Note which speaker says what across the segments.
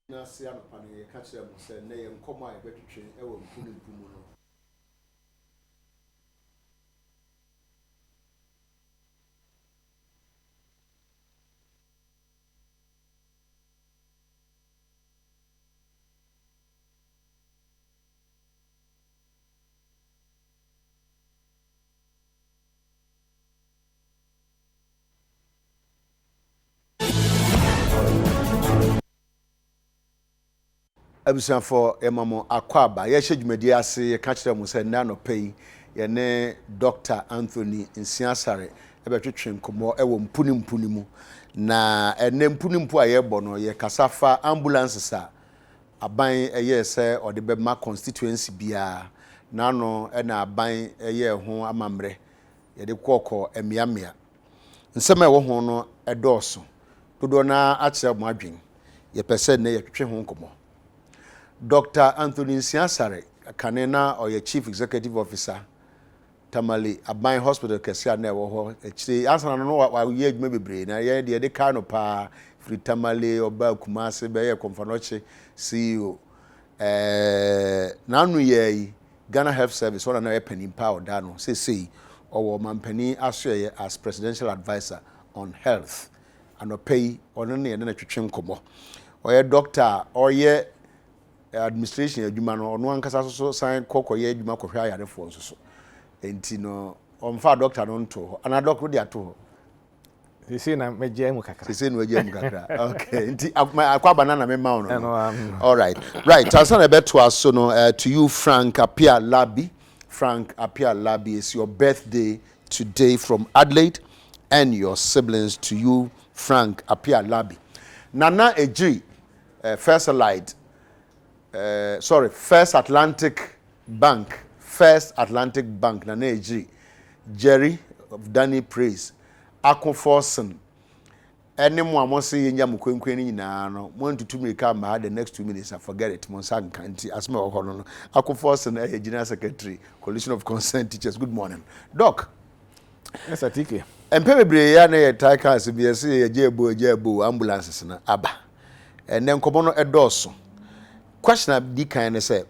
Speaker 1: Nsiah no pa no ye ka kire mo se na ye nkomo a ye betwetwe e wo mpunimpumu no. Abusanfo emamo akwaba ye hye ase ye ka kire mo se na no pay ye ne Dr. Anthony Nsiah Asare e betwetwe nkomo e wo mpunimpu mu na ene mpunimpu a ye bo no ye kasafa ambulances a aban eye se ode be ma constituency bia na no e na aban eye ho amamre ye de kokọ emiamia nsema e wo ho no edoso dodo na a kire mo adwen ye pese ne ye twetwe ho nkomo. Dr. Anthony Nsiah Asare kanena or your Chief Executive Officer Tamale Aban Hospital Kesia na wo ho ekire ansana no wa ye adwuma bebre na ye de ka no pa free Tamale oba Kumase be ye Komfanoche CEO na anu ye Ghana Health Service ona na ye panimpa oda no sei owo mampani asoye as presidential advisor on health and opay ono ne na twetwe nkomo oye doctor oye administration adwuma no ono ankasa so sign kokoye adwuma kohwa ayarefo nso so enti no omfa doctor no nto ana doctor dia to
Speaker 2: sisi na meje mu kakra
Speaker 1: sisi na meje mu kakra okay enti akwa banana me ma no all right asana beto aso no to you Frank Apia Labi is your birthday today from Adelaide and your siblings to you Frank Apia Labi Nana Ejiri First Atlantic Bank Nana Ejiri Jerry of Danny Praise Akonforson any more mo say nya mo kwenkwen ni na no mo ntutu mirika ma the next 2 minutes I forget it mo san kanti asma ho no Akonforson General Secretary Coalition of Concerned Teachers. Good morning doc.
Speaker 2: Yes atike
Speaker 1: empebebre ya na ye taika bi ese ye jebo ambulances na aba ene nkomo no edoso question di kan ne say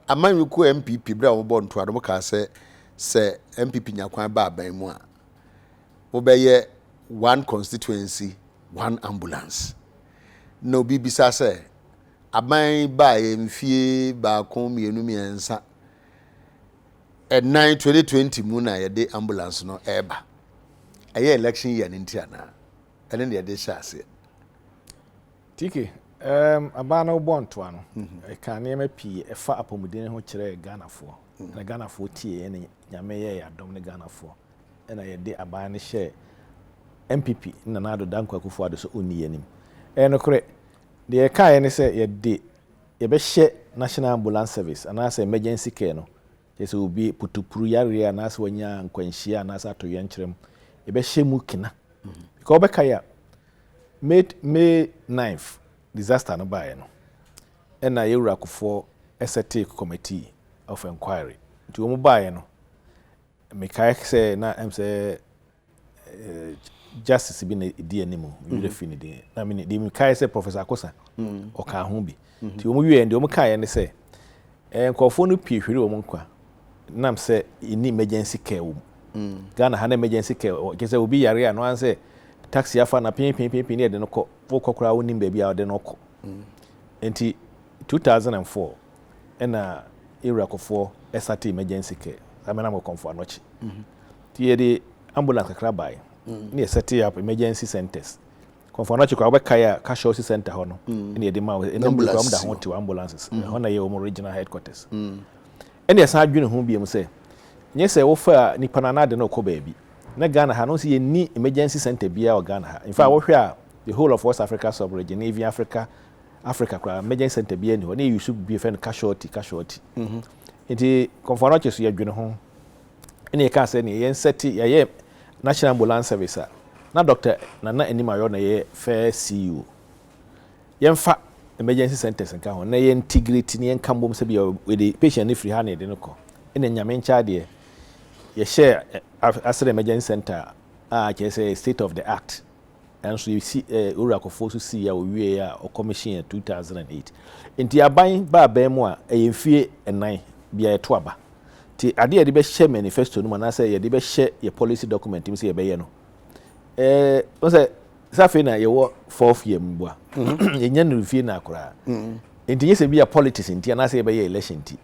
Speaker 1: aman ku MPP bra wo bo nto adom ka se MPP nyakwan ba aban mu a wo be ye one constituency one ambulance no bibisa say aban ba ye mfie ba kon mienu miensa 2020 mu na ye de ambulance no eba aye election year ntiana ene ne ye de shase
Speaker 2: tiki abana ubonto ano e kan ne pi e fa apomuden ho kire Ghana fo na Ghana fo tie ne nyame ye adom ne Ghana fo na ye de abana hye MPP na nado danko akufo ado so oni yanim no kore de e kan ne se ye de ye be hye national ambulance service ana se emergency care no ye se obi putupuru yare ana se wanya nkwanhia ana se atoye nkyerem ye be hye mu kina because obeka ya May 9th disaster no bae no na yewurakofo ST committee of inquiry nti wo mu bae no mekai say na say justice bi na di animu yure fini di na me di mekai say Professor Akosa o ka ho bi nti wo mu wie ndi wo mu kai ne say nkofo no pie hwere wo mu nkwa nam say ini emergency care wo Ghana ha na emergency care ke say obi yare no an say taxi afa na pin ne de no ko wokokora woni mba bia de no ko enti 2004 na irakofo SRT emergency care amena mo konfo anochi tie de ambulance kakra bai ne set up emergency centers konfo anochi kwa obeka ya casualty center ho no ne de ma ambulance da ho ti ambulances ho na ye o regional headquarters ene esa adwene ho biem se nye se wo fa nipa na de no ko ba bi na Ghana ha no se ye ni emergency center bia o Ghana ha in fact wo hwe a the whole of West Africa sub-region, even Africa emergency center be any. You should be a friend casualty. It conformations you are home. Any can say any set national ambulance service. Na doctor, na any my fair CEO. Yen fa emergency centers and can na integrity ni enkambom se be with the patient if free hand de no ko. In nyame ncha de ye share Asare emergency center can say state of the art. and so you see Urakofo so see ya we ya o commission in 2008 enti aban ba mu a eyemfie enan bia eto aba ti ade ye de be share manifesto no na say ye de be share ye policy document mi say ye be ye no o say safe na ye wo 4th year mbo a ye nya no fie na akora enti ye say bia politics enti na say ye be ye election ti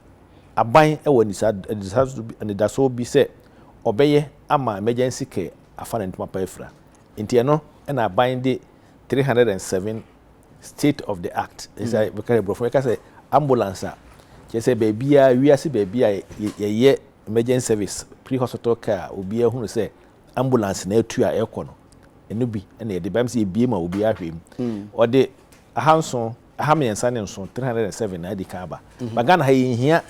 Speaker 2: aban e wo ni da so bi say obeye ama emergency care afana ntuma pa efra enti no na aban de 307 state of the act is I because bro for say ambulance je say baby a wiase baby a ye emergency service pre hospital care obi ehunu say ambulance na etu a ekọ no enu bi na ye de bam say ebie ma obi ahwem o de ahanso ahamiensa ne nso 307 na di ka ba bagana ha yehia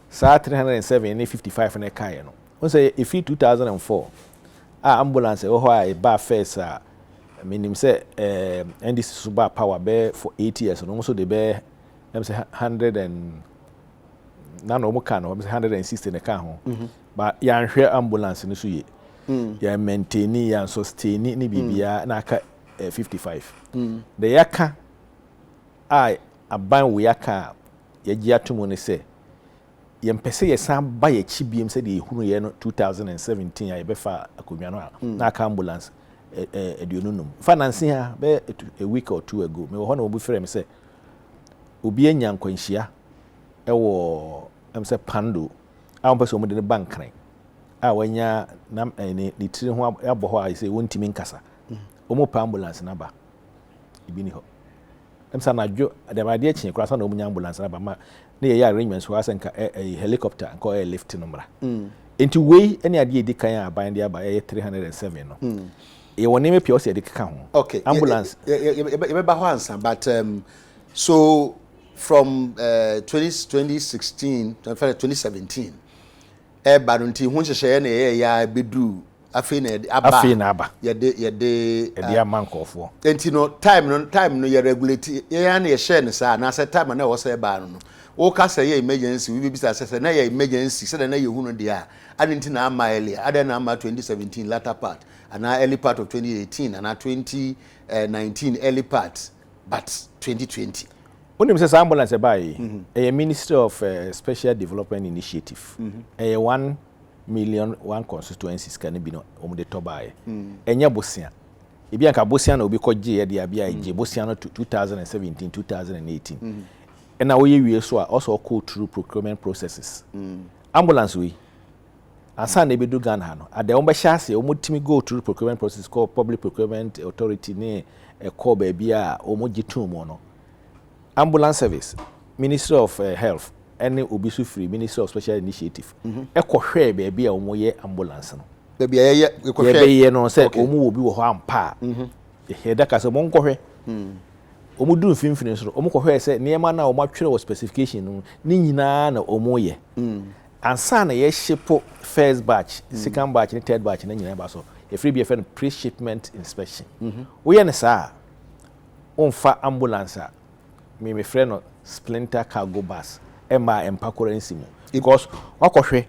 Speaker 2: sa 307 ne 55 na ka ye no won say if 2004 ambulance ho a ba first minim say and this super power be for 8 years no so they be them say 100 and na no mo kan no 160 na ka ho but ya nhwe ambulance ni so ye ya maintain ya sustain ni bibia na aka 55 the yaka aban we yaka ya gi atomo ni say yempese ye san ba ye chibiem say de ehunu ye no 2017 ya be fa akonwa no na aka ambulance edionunum finance ha be a week or two ago me ho na obu frame say obi anya nkwanhia ewo say pando a person mo de bank kran a wanya na ni tiri ho abo ho a say wontimi nkasa omo pa ambulance na ba ibi ni ho say na dwo de ba de chi kwasa na omunya ambulance na ba ma na ye arrangements wa senka helicopter nko airlift no mra enti wei ene ade edi kan a ban de aba 307 no ye woni me pio se de keka ho
Speaker 1: okay
Speaker 2: ambulance
Speaker 1: ye ba ho ansa but so from 2016 to 2017 barunti hu hyehyɛ na ye ya bedu afi na aba ye de
Speaker 2: amankofo
Speaker 1: enti no time no ye regulate ye ya na ye share ne sa na say time na wo say ba no wo ka say ye emergency we be say na ye emergency say na ye hu no dia adenti na ama earlier adena ama 2017 latter part and early part of 2018 and 2019 early part but 2020
Speaker 2: unim say ambulance buy a Ministry of Special Development Initiative 1 million one constituencies can be no omude to buy enya bosia ebi anka bosia na obi koje ye de abia je bosia no 2017 2018 and now we so also go through procurement processes ambulance we asa na bedu Ghana no ade won be hyase omotimi go through procurement process called Public Procurement Authority ne call baby a omogitum mo no ambulance service Ministry of Health any obisu free Ministry of Special Initiative hwe baby a omoye ambulance no
Speaker 1: baby ye
Speaker 2: ye no say omo obi wo ho ampa he da ka say mo nkɔhwe omudu mfimfini so omukɔhwe say niema na omatwere wo specification no ni nyina na omoye ansa na ye ship first batch second batch and third batch na nyina ba so e free be a pre-shipment inspection we ye sa onfa ambulance me friend no splinter cargo bus emma empakora mu because wakɔhwe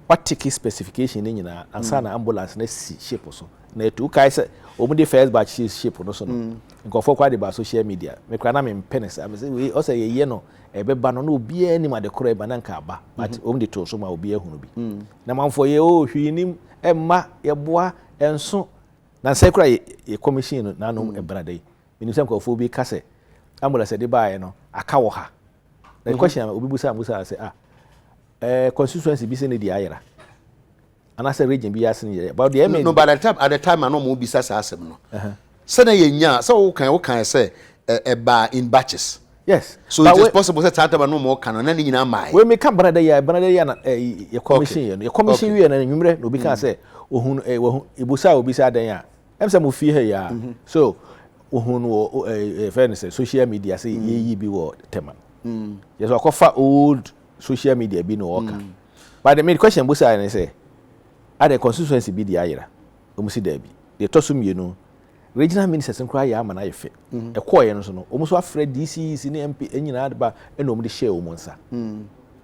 Speaker 2: what ticket specification ni nyina ansa na ambulance na si ship so na tu kai say omude first batch ship no so no nkofo kwa de ba social media me kra na me penis am say we o say ye no ebeba no obi ani ma de kora eba na nka aba but omude to so ma obi ehunu bi na manfo ye o hwinim emma ye boa enso na say kra ye commission no na no ebrada yi menim say nkofo bi ka say ambulance de ba ye no aka wo ha the question obi busa say constituency bi say ne di ayera and I say region bi asen ye but the
Speaker 1: no by the time I know mo bisa sa asem no say na ye nya say wo kan say eba in batches
Speaker 2: yes
Speaker 1: so it is possible say tata no mo kan na nyina mai
Speaker 2: we make brother ya na ye commission ye commission we na nwumre no bi kan say ohun ibusa obi say adan ya em say mo fi he ya so ohun wo fairness social media say ye bi wo tema yes we cover old social media bi no work but the main question busa na say at the constituency bi di ayera omusi da bi de tosum ye no regional ministers nkra ya ama na yefe e koye no so no omuso afre DCC ne MP enyina ba e no omde share omunsa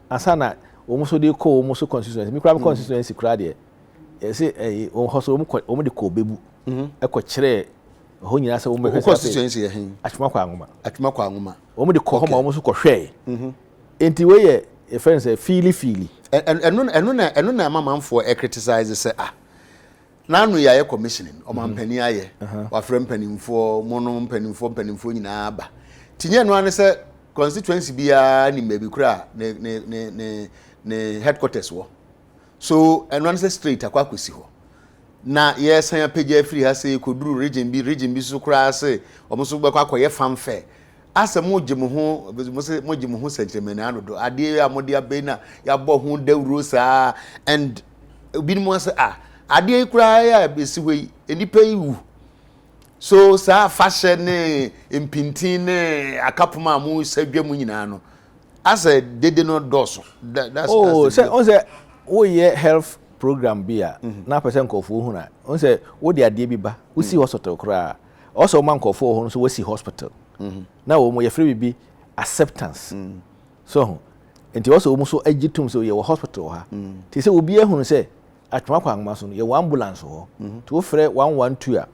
Speaker 2: asa na omuso de ko omuso constituency mi kra constituency kra de e se o hoso omde ko bebu e ko kire ho nyina sɛ wo mehwɛ
Speaker 1: constituency yɛ hen
Speaker 2: atwuma kwa ngoma
Speaker 1: wo
Speaker 2: mo de kɔ ho ma wo so kɔ hwɛ enti we yɛ e friends say feely
Speaker 1: ɛno na mamanfo criticize sɛ nanu yɛ commissioning ɔmampani ayɛ wafrɛ mpanimfo mono mpanimfo nyinaa ba tinye no ane sɛ constituency bia ni maybe kura ne headquarters wo so ɛno ane sɛ straight akwakosi ho na yes san apagya free ha say koduru region bi so kura say omo so gbakwa akoye fanfare asa mo gye mo ho sentiment anodo ade amode abe na ya bo ho dawuro saa and obi mo say ade kura ya besi hoi enipa yiwu so saa fashion ne impintin ne akapoma mu sadwa mu nyina no asa dede no doso that's
Speaker 2: say on say wo ye health program bia na person kofu hu na on say wo de ade bi ba wo si hospital kra also man kofu hu so wo si hospital na wo mo ye free bi acceptance so enti also wo so agitum so ye wo hospital ha ti say obi ehunu say atwa kwa ngma so ye ambulance ho to frɛ 112 a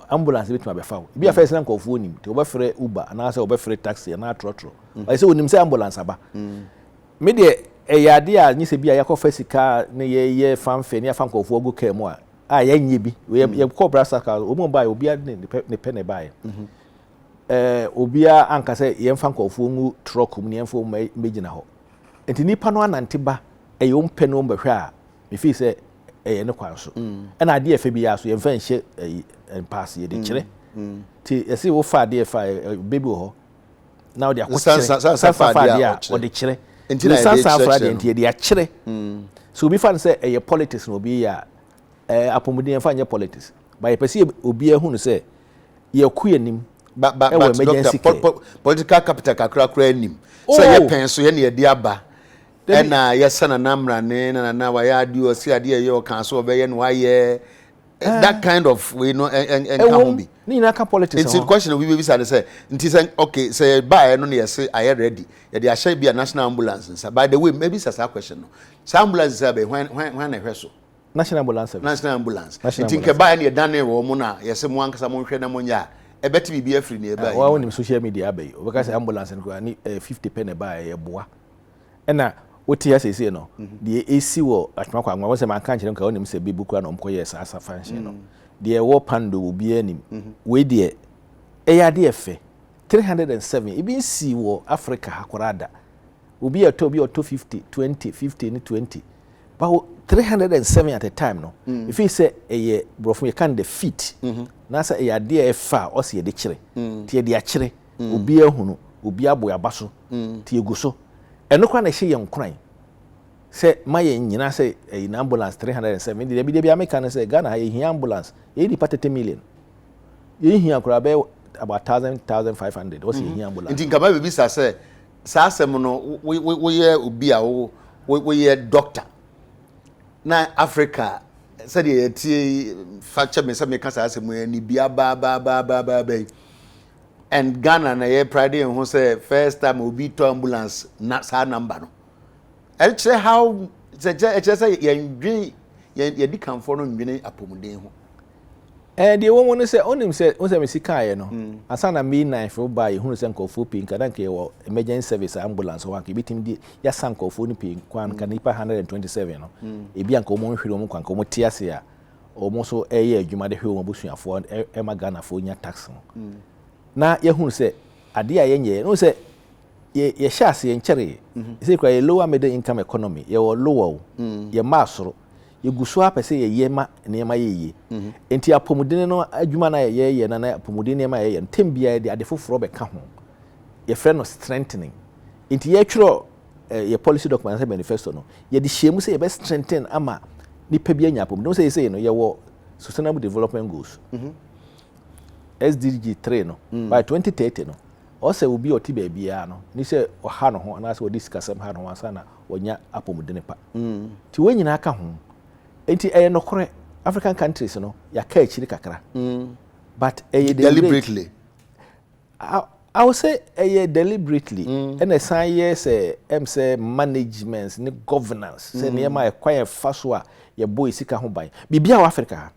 Speaker 2: ambulance bi tuma be fa bi afɛ sɛ kofu onim ti wo be frɛ uber na sɛ wo be frɛ taxi na trotro ai sɛ onim sɛ ambulance aba me de eyade a nyi se bia yakɔfa sika ne ye fanfe ne afa nkɔfo ogu ka mu a yanye bi ye kɔ brasa ka omo ba obi ne pɛ ne ba ye obi a anka sɛ ye mfa nkɔfo ngu truck mu ne mfa megina hɔ enti nipa no anante ba ye ompɛ no mbɛhwɛ a me fi sɛ ye ne kwan so ɛna ade efe bi ya so ye mfa nhye pass ye de kyerɛ ti yesi wo fa ade fa baby ho na wo de akɔkyerɛ sa fa ade a wo de kyerɛ enti na sa de enti de akyerɛ so obi fan say eye politics no obi ya apomuden fa nye politics ba ye pese obi ehunu say ye ku yanim
Speaker 1: but political capital kakra anim say ye pen so ye na ye de aba na ye sana namra ne na wa ya adi o si ade ye o kan so be ye no wa ye that kind of we know and can be
Speaker 2: ni na ka politics
Speaker 1: it's a question we be say nti say okay say buy no na say are ready ye dey ahye be a national ambulance by the way maybe say that question no say ambulance say be when na hweso
Speaker 2: national ambulance
Speaker 1: nti nke buy na dan wo mo na ye say mo ankasa mo hwe na mo nya e beti bibia free na e buy
Speaker 2: wa wonim social media abai o because ambulance no ni 50 pen e buy e boa na woti ya sese no de esi wo atwa kwa nwa wo se man kan kire nka wonim se bibu kura no mkoye sa function no de wo pando obi anim we de ya de efe 307 ibi si wo Africa hakorada obi ato 50 ni 20 but 307 at a time no if you say eye brofo ye kan the feet na sa ya de efa o se ye de kire tie de akire obi ahunu obi abo abaso tie guso eno kwa na hye ye nkran se maye nyina se in ambulance 307 de bi America na se Ghana ye hia ambulance ye di 30 million ye hia kura be about 1500 o se hia ambulance
Speaker 1: nti nkama be bi sa se sa asem no wo ye obi a wo ye doctor na Africa se de tie facture me se me ka sa asem ni bia ba and Ghana na ye pride in who say first time obi to ambulance na sa number no and say how say ye di kan for no nwene apomuden ho
Speaker 2: de wo no say onim say me sika ye no asa na me nine for buy hu say nkofo pin ka dan ke wo emergency service ambulance wa ka bitim di ya san nkofo ni pin kwan ka nipa 127 no e bia nka omo hwere omo kwan ka omo tiase a omo so eye adwuma de hwe omo busuafo e ma Ghana fo nya tax no na ye hu say ade a ye nye no say ye shase ye nkyere say kwa ye lower middle income economy ye wo lower ye masoro ye guso apese ye yema nema ye enti apomudene no adwuma na ye na apomudene nema ye ntembia de ade foforo be ka ho ye frɛ no strengthening enti ye twro ye policy document say manifesto no ye de hyemu say ye be strengthen ama nipa bia nya apomudene say no ye wo sustainable development goals SDG 3 no by 2030 no o se obi oti ba bia no ni se o ha no ho na se o discussam ha no ansa na onya apomudene pa ti we nyina aka ho enti no kore African countries no ya ka akiri kakra but
Speaker 1: deliberately
Speaker 2: I would say deliberately and a sign yes say management ni governance say ne ma kwai faso a ye boy sika ho ban bibia wa Africa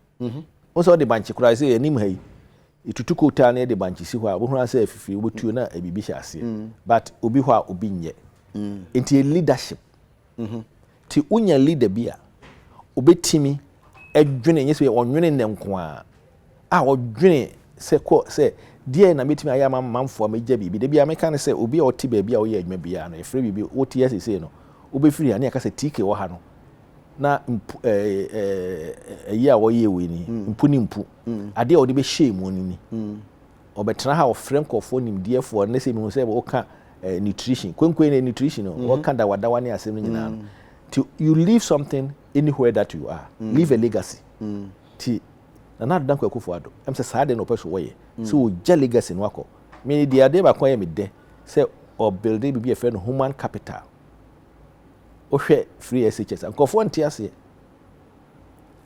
Speaker 2: o so de banchi kura say enim ha itutu kota na de banchisi ho a wo hu asa afifiri wo tuo na ebibi hye ase but obi ho a obi nye enti leadership ti unya leader bia obetimi adwene nyese onwene ne nko a odwene se die na metimi aya mamfo ma gya bibi de bia meka ne se obi a oti ba bia wo ye adwuma bia no efre bibi wo ti yesese no obefiri ani aka se tike wo ha no na eyi a wo ye we ni mpu ni mpu ade a wo de be shame ni obetena ha ofrem kofo nimdiefo ne se mi hu se wo ka nutrition kwenkwen ne nutrition wo ka da wadawa ne asem nyina you leave something anywhere that you are leave a legacy ti na dan kwa kufu ado em se saade no peso wo ye so ja legacy no akọ me di ade ba kwa ye me de se o build bi e fe no human capital o hwe free SHS nkofo ntiase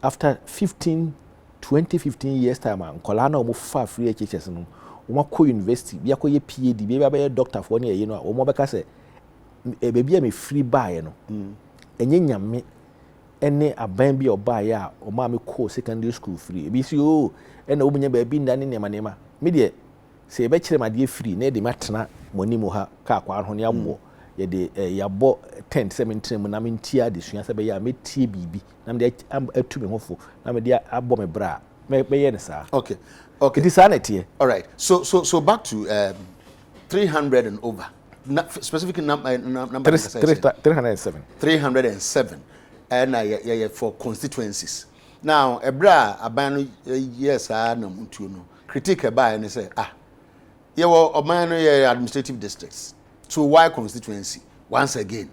Speaker 2: after 20-15 years time nkola na o fa free SHS no o makọ university bi akọ ye PhD bi ba ye doctor for ne ye no o mo beka se bebi me free buy no enye nyame ene aban bi oba ya o ma me call secondary school free bi si o ene obunya ba bi ndane nema me de se be kire made free na de matena monimu ha ka kwa ho ne abo ye de yabo tent 17 mu na me ntia de sua se be ya me tie bibi na me de atu me hofo na me de abo me bra me ye ne sa
Speaker 1: okay
Speaker 2: it is sanity.
Speaker 1: All right, so back to 300 and over specific number 307 and for constituencies. Now ebra aban yes na mutuo no critique eba and say ye wo oman no administrative districts, so why constituency? Once again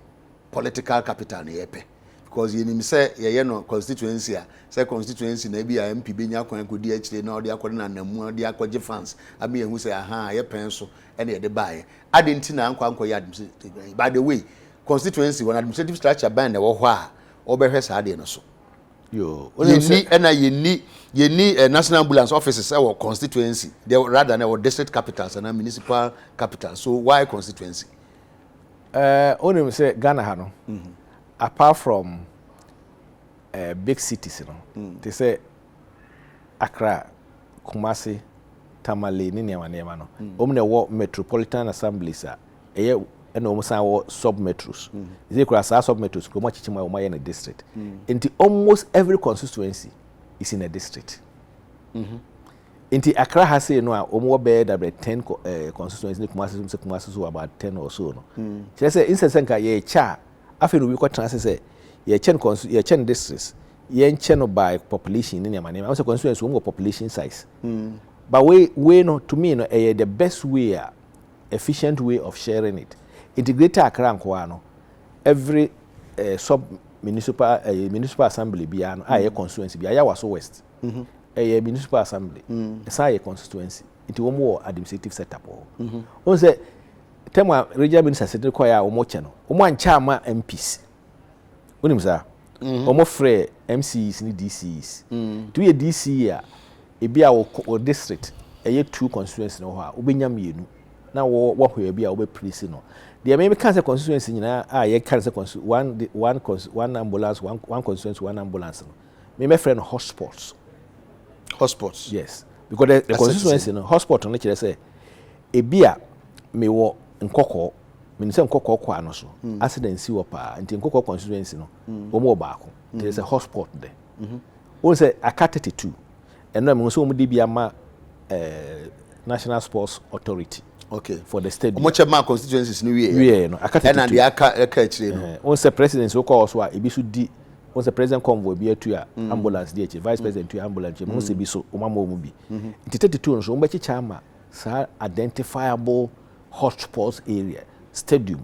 Speaker 1: political capital na yepe because you nim say ye no constituency say constituency na bia MP benya kwan kodi akire na odi akode na namu odi akoje fans abi ehu say ye pen so ene ye de bae adenti na ankwa ya administrative. By the way, constituency one administrative structure band na wo ho a obehwe sa de no so
Speaker 2: yo
Speaker 1: ye ni national ambulance offices our constituency they rather than our district capitals and municipal capitals. So why constituency?
Speaker 2: Only say Ghana ha no apart from big cities they say Accra, Kumasi, Tamale ni nema no omne wo metropolitan assemblies and almost our sub metros. They could as sub metros, go much in a district. Into almost every constituency is in a district. Into Accra has say no, almost better than 10 constituencies, Kumasi about 10 or so. No, she said, instance, ye cha, after we got trans say, ye chen districts, ye chen by population in your money. Also, constituency won't population size. But we no to me no, the best way, efficient way of sharing it. Integrated Accra nkwano every sub municipal assembly bia no aye constituency bia ya waso west municipal assembly say constituency into wo mo administrative setup o say tema regional minister secretary ko ya wo mo che no wo mo ancha ama MPs unim sa wo mo free MCs ni DCs to ye DC a e bia wo district 2 constituency no ho a wo benya mienu na wo hwe bia wo be police no. The maybe cancer constituency ye cancer one ambulance, one constituency, one ambulance. My friend hotspots.
Speaker 1: Hotspots?
Speaker 2: Yes. Because the constituency no hotspot on nature say a beer me wo nkoko me say nkoko kwa no so accident si wo pa nti nkoko constituency no wo mo baako there is a hotspot there. Won say aka 32 and no me so mo de bia ma National Sports Authority.
Speaker 1: Okay.
Speaker 2: For the stadium.
Speaker 1: Much of my constituencies no we.
Speaker 2: We no.
Speaker 1: And the aka actually no.
Speaker 2: Once the president so call so e bi so di once the president convoy bi atu a ambulance di vice president to ambulance once bi so o mama mu bi. Nti 32 no so o bechi chama sa identifiable hotspots area stadium.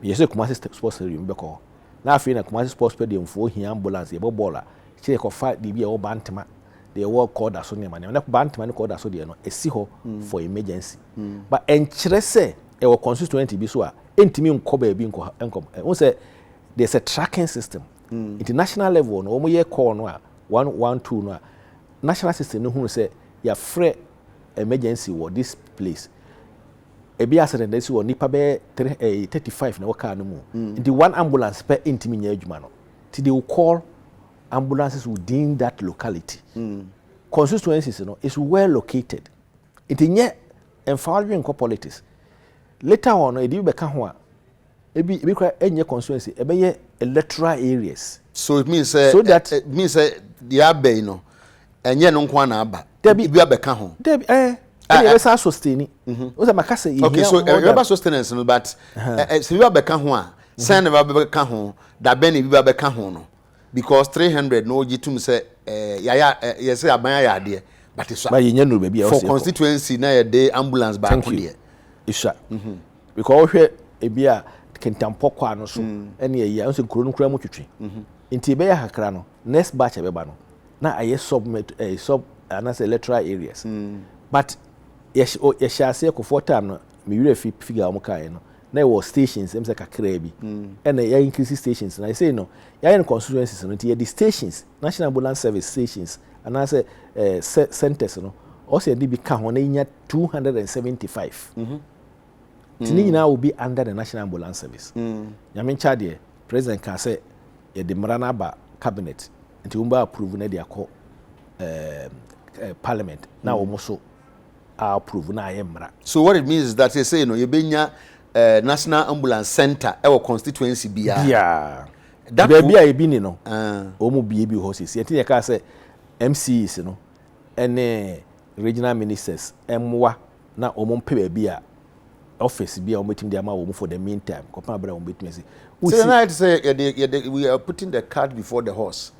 Speaker 2: Yes Kumasi sports stadium be call. Na afi na Kumasi sports stadium for hia ambulance e bo bola. Che ko fa di bi e o bantama. They work called as only money. Na bantama called as so no e si ho for emergency. But enkyere say e wo constituency bi so a entimi nko ba bi nko won say there's a tracking system international level no omo ye call no a 112 no a national system no hu say ya free emergency wo this place e bi accident dey so nipa be 35 na waka no mu the one ambulance per entimi nya adwuma no till they will call ambulances within that locality constituencies is well located. It is empowering politics. Later on, it will become ebi any constituency, ebe electoral areas.
Speaker 1: So it means
Speaker 2: so that
Speaker 1: it means the abe no enye no nkwa na aba. Debi abeka ho.
Speaker 2: Debi we say sustain. We say makase
Speaker 1: okay, so we sustenance no but se we abeka ho a sen we abeka ho da be na bi abeka ho no because 300 no gitum say ya say aban ya ade but so
Speaker 2: but yenye no be
Speaker 1: for constituency na ye ambulance ba ko de
Speaker 2: isha because we ebi a kentampoko ano so ene ye ya nso kuro no kura mu twetwe nti be ya hakra no next batch ebeba no na aye sub anase electoral areas but ye shase ko for time no me wure figure am kai no na e was stations em se kakra bi ene ya increase stations na I say no ya in constituencies no nti ye the stations national ambulance service stations anase centers no also dey be ka ho na nya 275 Tini now will be under the National Ambulance Service. Yamin Chadie, President can say, the Maranaba cabinet, and Umba approve Nadia Parliament. Now almost approve na Emra.
Speaker 1: So what it means is that you say, you know, you been National Ambulance Center, our constituency be
Speaker 2: yeah. That be a been no. Omo BB horses. Yet you can say MCs, you know, and regional ministers, MWA, na omo pay be a office be meeting the amount for the meantime.
Speaker 1: So now say we are putting the cart before the horse.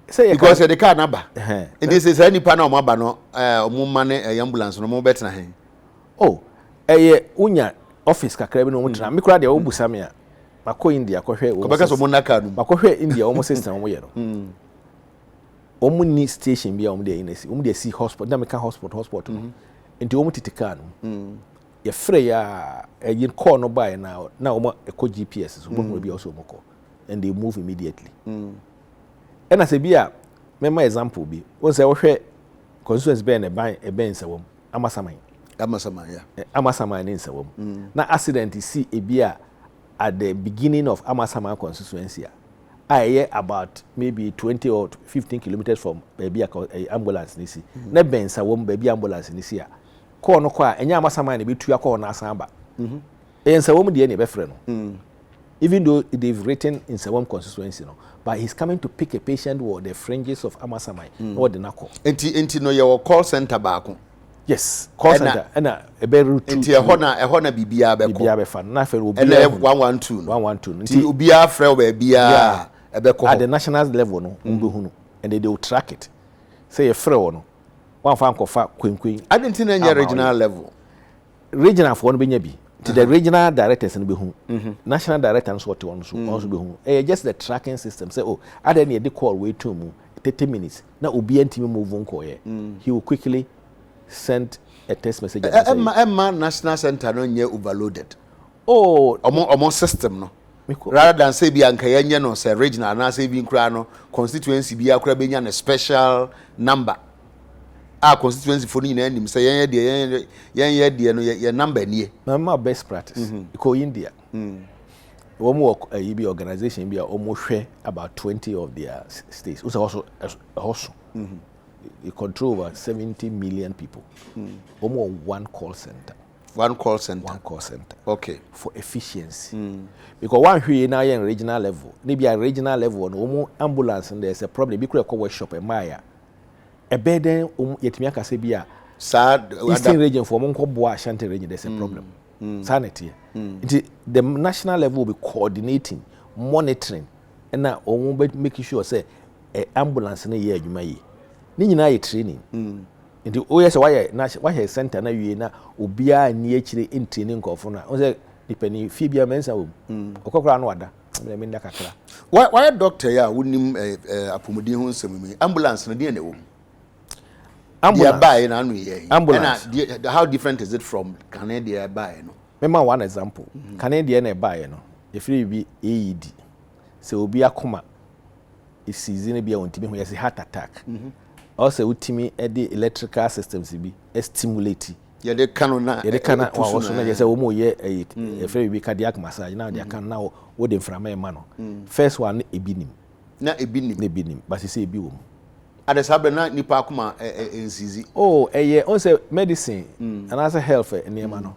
Speaker 2: Say
Speaker 1: because the car number. And this is any panel maba no money ambulance no more better na.
Speaker 2: Oh, unya office kakra bi no mutra. Me kura de obusa me a. Mako India kohwe
Speaker 1: wo. Ko so monaka no.
Speaker 2: Makohwe India omo system wo ye no. Omo ni station bi a omo de inesi. Omo de see hospital. Na me ka hospital. Enti omo titika no. Ye free ya yin call no buy now eco GPS so both will be also moko and they move immediately and as a bia member example bi won say wo hwe constituency be na ban e ben sawom amasaman yeah amasaman ni sawom na accident see e bia at the beginning of amasaman constituency I about maybe 20 or 15 kilometers from baby ambulance ni see na ben sawom baby ambulance ni see call no kwa enya amasama na betu akọ na asamba ensawom de ne be frɛ no even though they've written in Sawam constituency no but he's coming to pick a patient or the fringes of Amasamai or the nako
Speaker 1: enti no your call center baako
Speaker 2: yes call center and a be route
Speaker 1: enti ehona bibia be
Speaker 2: bibia be fa na fe obi
Speaker 1: 112 enti obi afrɛ ba bia ebe ko
Speaker 2: at the national level no mbehunu and they will track it say e frɛ no one fan kofa kwenkwen
Speaker 1: I didn't think any regional level
Speaker 2: regional for no benya bi to the regional directors no be hu national director no so to one so also be hu just the tracking system say oh other near the call wait to mu 30 minutes na obi antimi move on call he will quickly send a text message
Speaker 1: Emma national center no nye overloaded
Speaker 2: oh
Speaker 1: omo system no rather than say bi anka yenye no say regional na say bi nkura no constituency bi akura benya na special number constituency for ni na nim say yen de no ye number nie
Speaker 2: my best practice because India one work a organization be almost share about 20 of their states also you control over 70 million people almost one call center
Speaker 1: okay
Speaker 2: for efficiency because one here now in regional level maybe a regional level no ambulance and there's a problem be could workshop a maya a beden yetimi aka se bia eastern region for monko boa Ashanti region there's a problem sanity the national level will be coordinating monitoring and now making sure say ambulance na ye adwuma yi ni nyina ye training nti oyese why center na wie na obia ni akire in training nkofo na o say dipani fi bia mensa wo okokora no wada me nda kakra
Speaker 1: why doctor ya wonim apomodin ho nsɛm ambulance na dey na wo ambulance. How different is it from Canadian buy? No.
Speaker 2: Remember one example. Canadian buy no. If you be AED, so be a coma. If season be on TV, he heart attack. Also, ultimate the electrical systems be stimulate.
Speaker 1: Yeah, they cannot.
Speaker 2: Yeah, they cannot. Also, they say, "Oh, yeah, if you be cardiac massage now, they can now what them from a man." First one, ebinim.
Speaker 1: Na ebinim.
Speaker 2: But he say ebiwom.
Speaker 1: adesabe na nipa akoma ensizi
Speaker 2: oh on say medicine and as a health niema no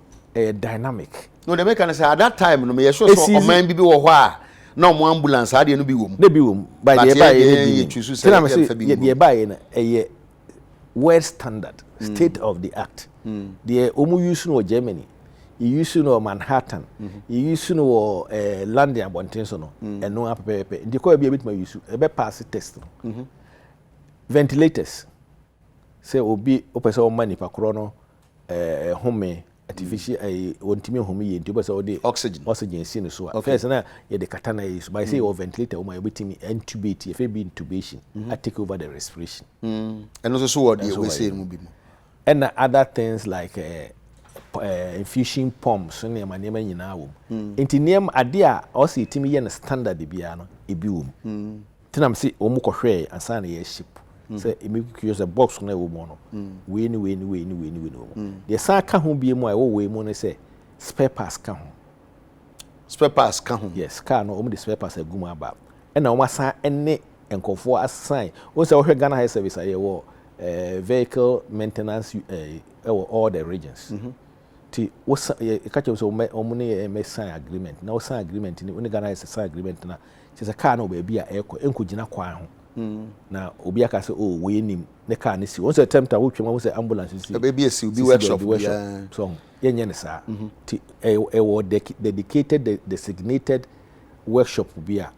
Speaker 2: dynamic
Speaker 1: no the make can say at that time no me sure so oman bi wo ho a na omo ambulance ade no bi wo mu
Speaker 2: de bi wo mu by the by
Speaker 1: ye choose say
Speaker 2: the by na world standard state of the art the omu use no Germany you use no Manhattan you use no London abonten so no eno apepepe ndi ko bia betima use e be pass test no ventilators say obi opese o mani pa kro no home artificial wontimi home ye ndi opese o de oxygen si no so first na ye de katana use by say o ventilator o ma obetimi intubate if be intubation I take over the respiration
Speaker 1: and so what we say mu bi mu
Speaker 2: and other things like infusion pumps so ne ma nyina wo enti nem ade a o se timi ye na standard bia no ebi wo tinam se o mu kohwe ansa na ye ship say e make use a box na wo mo no we ni no the sa ka ho bia mu a wo we mu ne say spare parts ka ho yes car no o mu the spare parts aguma aba na o masa ene enkofo assign o say wo hwe Ghana High Service aye wo vehicle maintenance all the regions ti wo ka che so o mu ne sign agreement na o sign agreement ni oni Ghana High sign agreement na say car no ba bia enkogina kwa ho na obi aka say oh we nim ne car ne si won say attempt a wo twema wo say ambulance si
Speaker 1: be bia si obi workshop
Speaker 2: so yenye ne sa ti wo dedicated designated workshop bia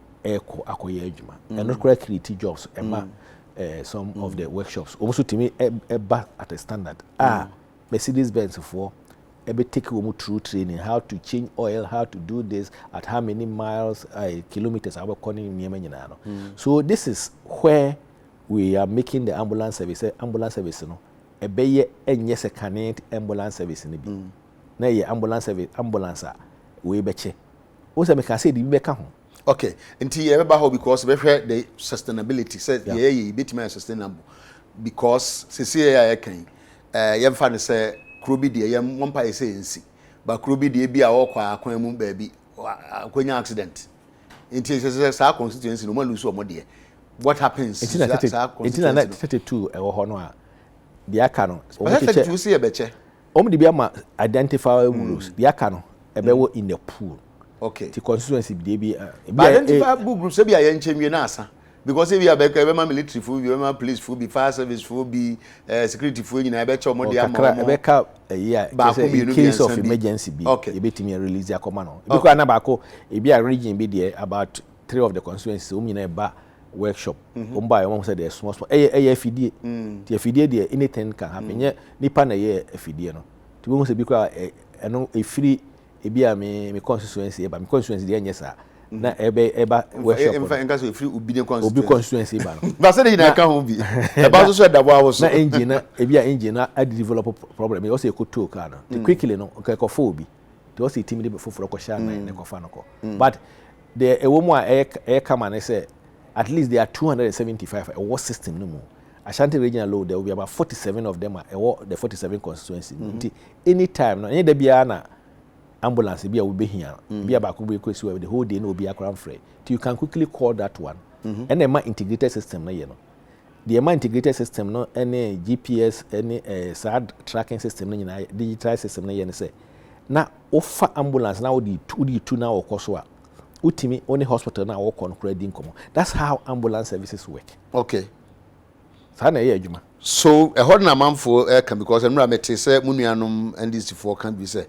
Speaker 2: akoye adwuma and not correct create jobs some of the workshops also to me at a standard Mercedes Benz for take through training how to change oil, how to do this at how many miles kilometers so this is where we are making the ambulance service no ebeye enye second ambulance service ni bi na ye ambulance we beche o se me ka say di be ka ho
Speaker 1: okay nti ye be ho because we the sustainability said ye betima sustainable because sisi ya kan ye mfa ne say krobi de ye mompa ye say nsi ba krobi de bi a wo kwa akwan mu ba bi akwanya accident nti se sa constituency no ma lose o mo de what happens
Speaker 2: it's in 32 e wo ho no a de aka no
Speaker 1: o mo che tu see e beche
Speaker 2: o mo de bi ama identify rules de aka no e be wo in the pool
Speaker 1: okay
Speaker 2: the constituency bi
Speaker 1: identify groups say bi a ye nchemwie na asa because if you are be military for be police for be fire service for be security for nyina be che omo de ama
Speaker 2: be ka in case of emergency be e betimi release akoma no because na ba ko e bi a region be there about 3 of the constituencies o nyina e ba workshop omba yo say the small fidie the fidie there anything can happen nipa na ye fidie no ti wo say bi ko eno e free e bi a me constituency e ba me constituency there nyesa na eba workshop
Speaker 1: en ka so free obi
Speaker 2: constituency ba no
Speaker 1: ba say dey na ka ho bi e ba so da bo awoso
Speaker 2: na engine na e bi a engine na a develop problem e o say ko to car no quickly no ka ko fo obi they o say team dey before ko sha na ne ko fa no ko but the ewomu a come and say at least there are 275 a war system no more Ashanti regional law there will be about 47 of them the 47 constituency anytime no any dey bia na ambulance bia we be here bia ba ko be kwesi we the whole day no be akran free you can quickly call that one and the integrated system na ye no the integrated system no any GPS any SAD tracking system na digital system na ye no say na offer ambulance na odi tu na okoso a utimi only hospital na work on credit income. That's how ambulance services work.
Speaker 1: Okay.
Speaker 2: Sana ye adwuma.
Speaker 1: So a hot na manfo can because emra mete say munuanom NDC4 can be say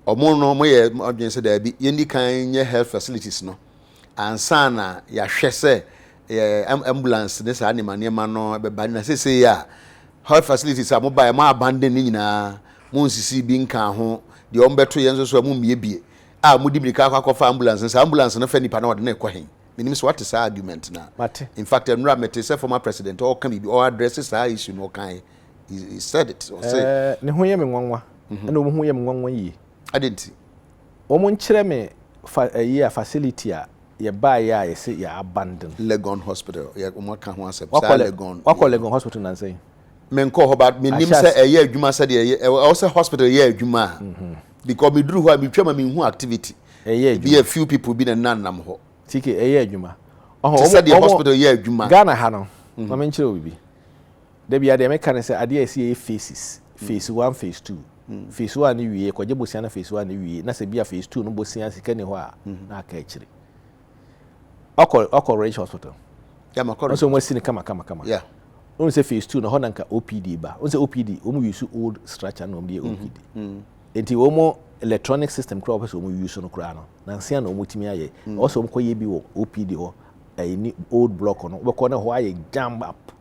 Speaker 1: omo no mo ye odwen say da bi yendi kan ye health facilities no ansa na ya hwe say ambulance ne sa anima no be ba na say ya health facilities a mo ba ma abandon ni nyina mo nsisi bi nka ho de ombeto ye nso so mo miebie mudi mirika akwa ambulance no fa nipa na wode na ekwahen menim so what is argument na in fact Emra Mete say former president all can be all addresses issue no kan he said it or say
Speaker 2: ne ho ye me nwanwa na o ho ye me nwanwa yi
Speaker 1: adenti
Speaker 2: o mo nkyere me a facility a ye ba ya ye say ya abandon
Speaker 1: Legon hospital ye o mo ka ho asem
Speaker 2: Legon hospital na say
Speaker 1: menko ho ba menim say ye adwuma say de o say hospital ye adwuma because me duru ho me twema me hu activity be a few people be na nanam ho
Speaker 2: tiki adwuma
Speaker 1: said the hospital ye adwuma
Speaker 2: Ghana ha no ma menchire obibi da bia de meka ne say ade esi phases phase 1 phase 2 phase 1 ni wiye kwaje bosia na phase 1 ni wiye na se bia phase 2 no bosia sika ni ho a na aka akire okọ Range Hospital
Speaker 1: ya makoro
Speaker 2: so mo sini kama
Speaker 1: yeah
Speaker 2: on say phase 2 no ho nanka OPD ba on say OPD o mu use old structure no dey OPD enti o mo electronic system crop person o mu use no kra no na Nsiah na o mu timi aye also o koye bi wo OPD ho ni old block no we ko na ho aye jam up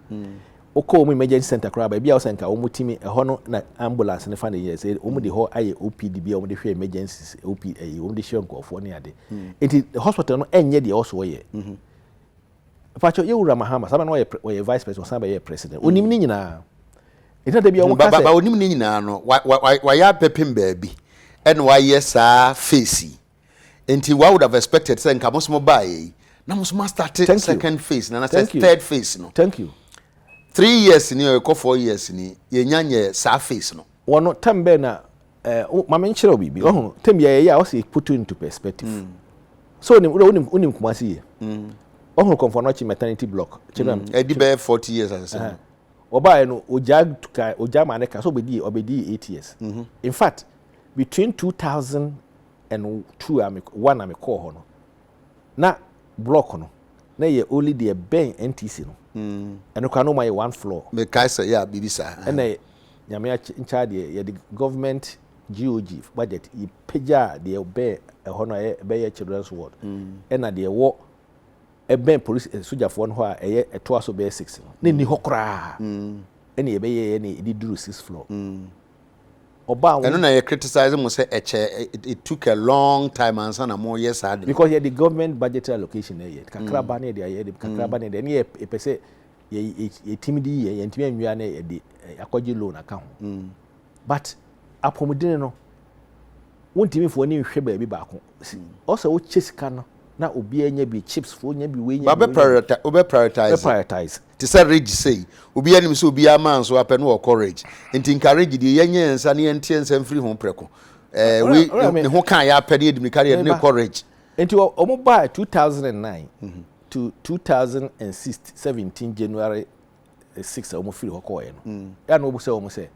Speaker 2: o ko o mu emergency center kra ba bia o senka o mu timi e ho no na ambulance ne fa na yes o mu de ho aye OPD bia o mu de hwe emergencies OPD o mu de hwe nkofo ne ade enti hospital no enye de also ye Pacho ye wura Mahama saba no ye vice president saba ye president onim ni nyina ita da bia o ka
Speaker 1: ba onim ni nyina no wa ya pepem baabi and wa yes face enti wa would have expected say nka mosmo bae na mosmo start second phase na third phase no
Speaker 2: thank you
Speaker 1: 3 years ni or 4 years ni ye nyanye sa phase no
Speaker 2: wono tembe na ma menchire obibi ohun tembe ye ya o say put into perspective so onim kumasi ye ohun Konfonochi maternity block children
Speaker 1: edi be 40 years as I said
Speaker 2: oba no oja maneka so obedi 8 years in fact between 2002 one am call ho no na block no na ye only the ben NTC no eno kwa no my one floor
Speaker 1: me kai say ya bibisa
Speaker 2: ena nyame in ye the government GOG budget e peja the be ho no be children's ward ena the wo ben police soldier for no a eye eto aso be 6 no ni ho kra ena ye be ye ni di duru 6th floor oba
Speaker 1: eno na ye criticize mo say it took a long time and sana more years had
Speaker 2: because the government budgetary allocation ye kakra ba na ye kakra ba na ye ni e pese ye timidi ye ntimi anwia na ye di akwaji loan aka ho but apomudine no wontimi fo ni hwe ba bi ba ko also wo chesika no na obi anya bi chips fo nya bi we nya
Speaker 1: ba prioritize to say rage say obi anim so obi ama so apɛ no courage enti encourage di yenye nsa ne yentie nsa mfiri ho preko we ne ho kan ya apɛ ne edimi carry ne courage
Speaker 2: enti omo ba 2009 to 2017 January 6 omo firi ho ko ye no ya no obu say omo say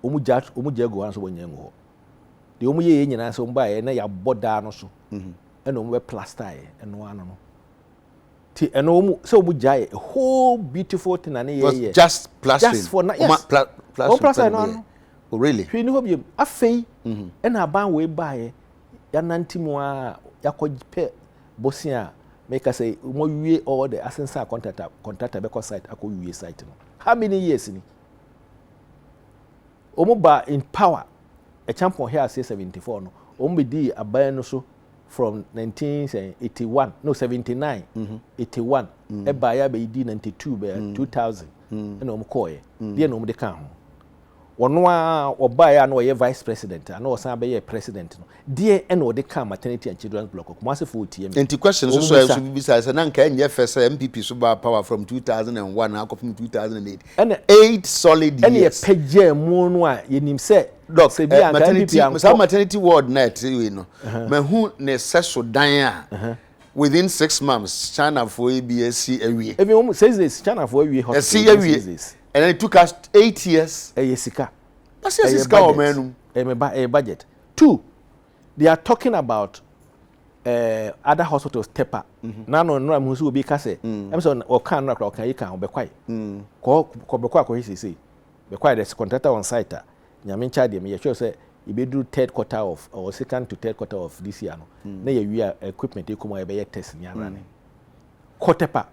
Speaker 2: omo ja go wan so wonya ngo ho de omo ye nyina so omo ba ye na ya boda no so and we plaster and one no ti and so we jay a whole beautiful thing and
Speaker 1: yeah just plastering
Speaker 2: just for yes. Plaster no
Speaker 1: oh really
Speaker 2: we know be afei and aban we buy ya nantimu a ya kope bosia make us say mo wie all the asensa contractor be ko site akọ wie site no how many years ni omo ba in power a champion here say 74 no omo be di aban no so from 1981 no 79 81 e ba ya be di 92 be 2000 na omo koye de na omo de kan ho wono a oba ya na oye vice president na osan be ye president no de na o de kan maternity and children's block ko mo asefo otiem
Speaker 1: enti question so bibisa say na nka enye first MPP so ba power from 2001 akọ from 2008 and 8 solid years
Speaker 2: ene peje mu no a yenim say
Speaker 1: doc maternity ward net we no mahu ne seso dan a within 6 months China for ABSC awie
Speaker 2: even says this China for awie hospital
Speaker 1: and it took us 8 years
Speaker 2: yesika
Speaker 1: that's yesika o menu
Speaker 2: budget 2 they are talking about other hospitals tepa na no no am so obi ka say em so o kan no kan yi kan obekwai ko bekwai ko hisisi bekwai the contractor on site nyame ncha me sure say e be do third quarter of or second to third quarter of this year no na ye wi equipment e kuma e be test ni ara ne kotepa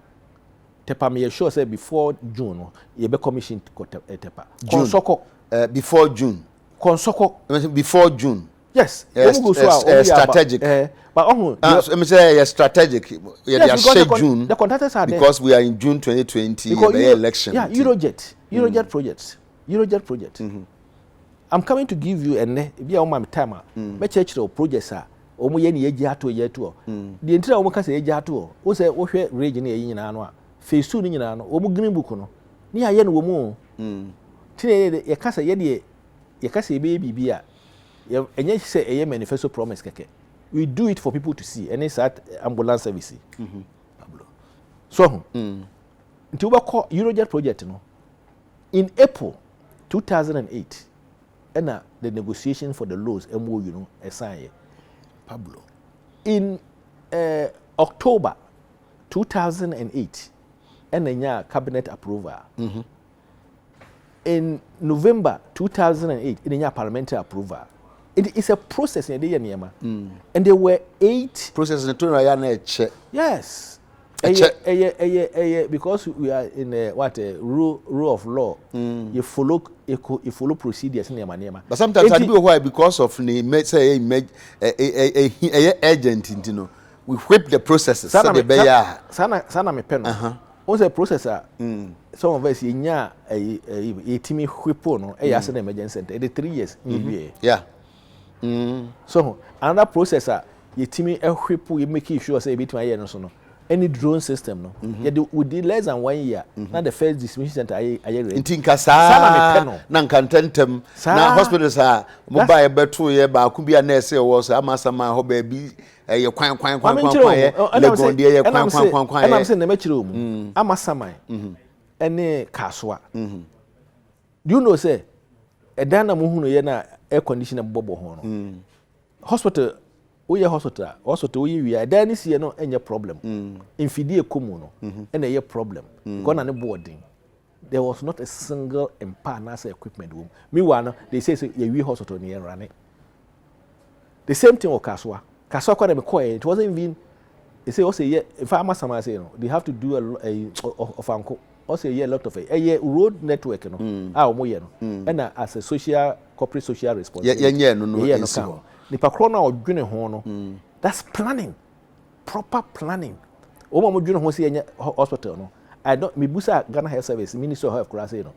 Speaker 2: tepa me sure say before June no ye be commission tepa konsoko
Speaker 1: before June
Speaker 2: konsoko
Speaker 1: before June
Speaker 2: yes
Speaker 1: strategic
Speaker 2: but
Speaker 1: me say strategic June
Speaker 2: the contractors are
Speaker 1: because there. We are in June 2020 the election
Speaker 2: yeah Eurojet project I'm coming to give you and be a woman time me church projects are omo ye ne ye ato the entire omo ka say ye ato o say wo hwe region ye nyina no a phase 2 ni nyina no omo green book no ni aye no wo mu tine ye ka say ye ka say be bibia enye say eye manifesto promise keke we do it for people to see and it's at ambulance service so nti we call Unauthorized project no in April 2008 and the negotiation for the laws MOU you know Nsiah
Speaker 1: Pablo
Speaker 2: in October 2008 and then cabinet approval. In November 2008 in parliamentary approval. It is a process in the year, and there were 8
Speaker 1: process in the
Speaker 2: yes. Because we are in a rule of law, you follow procedures in the
Speaker 1: but sometimes I do why because of the say agent, you know, we whip the processes.
Speaker 2: Sana me pen. Once a processor, some of us inya a team whip no an emergency center. 3 years.
Speaker 1: Yeah.
Speaker 2: So another processor, you team a whip, you make sure say between year no so no. Any drone system no. We did less than 1 year. Now the first distribution center I ready.
Speaker 1: Intinka sa na nkantentem na hospitals are mobile beto ye ba ku bia nurse was amasama ho ba bi ye kwan legon de ye kwan
Speaker 2: and I'm saying na mechiro mu amasama ene kaswa. Do you know say e dan na mo hunu ye na air conditioner bobo ho no. Hospital we hospital we we dan ni sie no enye problem infidie komu no ene ye problem because na ne boarding there was not a single empanasa equipment room meanwhile they say we hospital near running the same thing with kaswa kwa na me call it wasn't even they say also if I must say no they have to do of anko also a lot of a road network no omo ye no and as a social corporate social responsibility
Speaker 1: no
Speaker 2: nipa kro na odwene ho no that's planning proper planning o ma modwene ho se hospital no I don't me busa Ghana Health Service Ministry of Health say no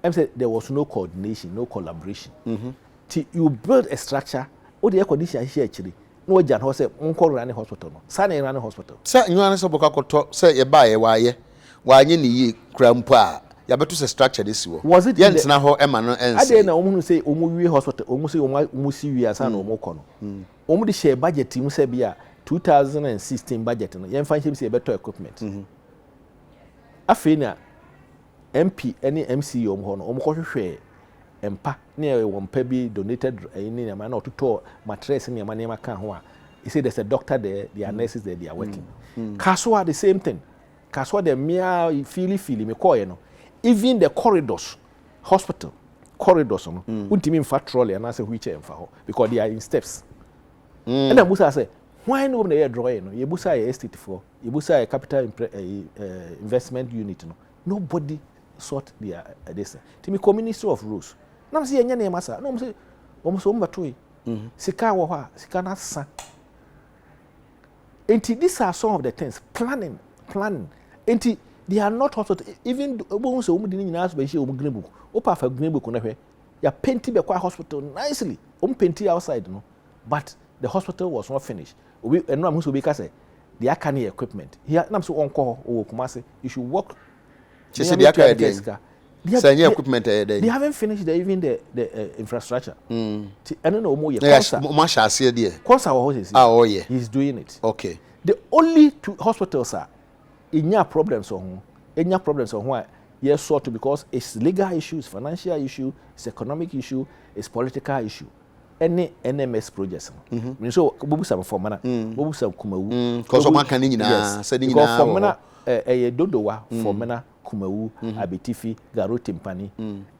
Speaker 2: em say there was no coordination no collaboration you build a structure o the air condition here actually no jan ho say onko run hospital no sa na run hospital
Speaker 1: sa nwan se boka koto say ye ba ye wa nye ni yi krampo a ya beto se structure this wo ye ntina ho ema no ense
Speaker 2: ade na omu say omu wi hospital omu say omu si wi asa na omu ko no omu de share budget mu say bia 2016 budget no ye mfa say better equipment afina MP any MC omu ho no omu ko hwehwe empa na ye wompa bi donated ni na ma na ototo mattress ni ma na kan ho a he say there's a doctor there the nurses there they are working kaswa the same thing kaswa the mere feel me call you know even the corridors hospital corridors no untimi mfa trolley and say wheelchair mfa ho because they are in steps and Musa say why no na ye draw no ye busa ye estate for ye busa ye capital investment unit no nobody sort their this timi community of rules na say enya na masa no say so mbato sika wo ha sika na sa enti these are some of the things planning enti they are not hospital even obo so omu di nyina so be hie omu green book opa fa green book na hwe ya painting be kwa hospital nicely painting outside no but the hospital was not finished obi eno am so be ka say they are carrying equipment here na so onko o Kumasi you should work
Speaker 1: say they are carrying equipment
Speaker 2: they haven't finished even the infrastructure I don't know omo ye
Speaker 1: Masha ase there
Speaker 2: Konsa wo say
Speaker 1: oh yeah
Speaker 2: he's doing it
Speaker 1: okay
Speaker 2: the only two hospitals are enya problems on why yes sort because it's legal issues, financial issue, it's economic issue, it's political issue. Any NMS projects. So bobu some for mana, bobu some kumawu.
Speaker 1: Because man can nyina, say nyina.
Speaker 2: For mana dodowa for mana kumawu, abitifi, garo timpani,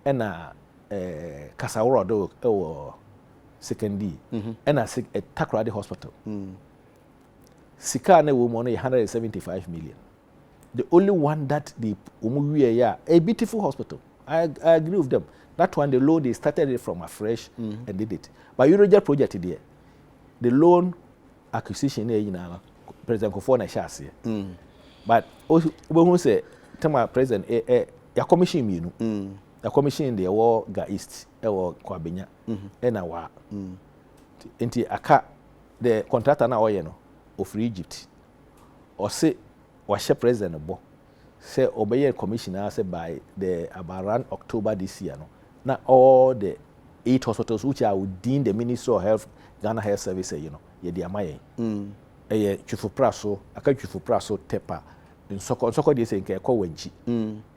Speaker 2: ena kasaworo do e secondary, ena Takoradi Hospital. Sika na wo mo no 175 million. The only one that the a beautiful hospital. I agree with them. That one, the loan, they started it from afresh and did it. But Unauthorized project there, the loan acquisition President Kofo na shasi. But we say, Tama President, ya commission minu, ya commission the war ga east, war Kwabenya, wa. Inti aka the contractor na oyeno of Egypt, or say. Was president bo say obey commissioner say by the around October this year no now all the 8 hospitals which are within the Ministry of Health Ghana Health Service ye no ye dey amaye ye Twifo Praso aka Twifo Praso tepa Nsoko dey say nke ko wanchi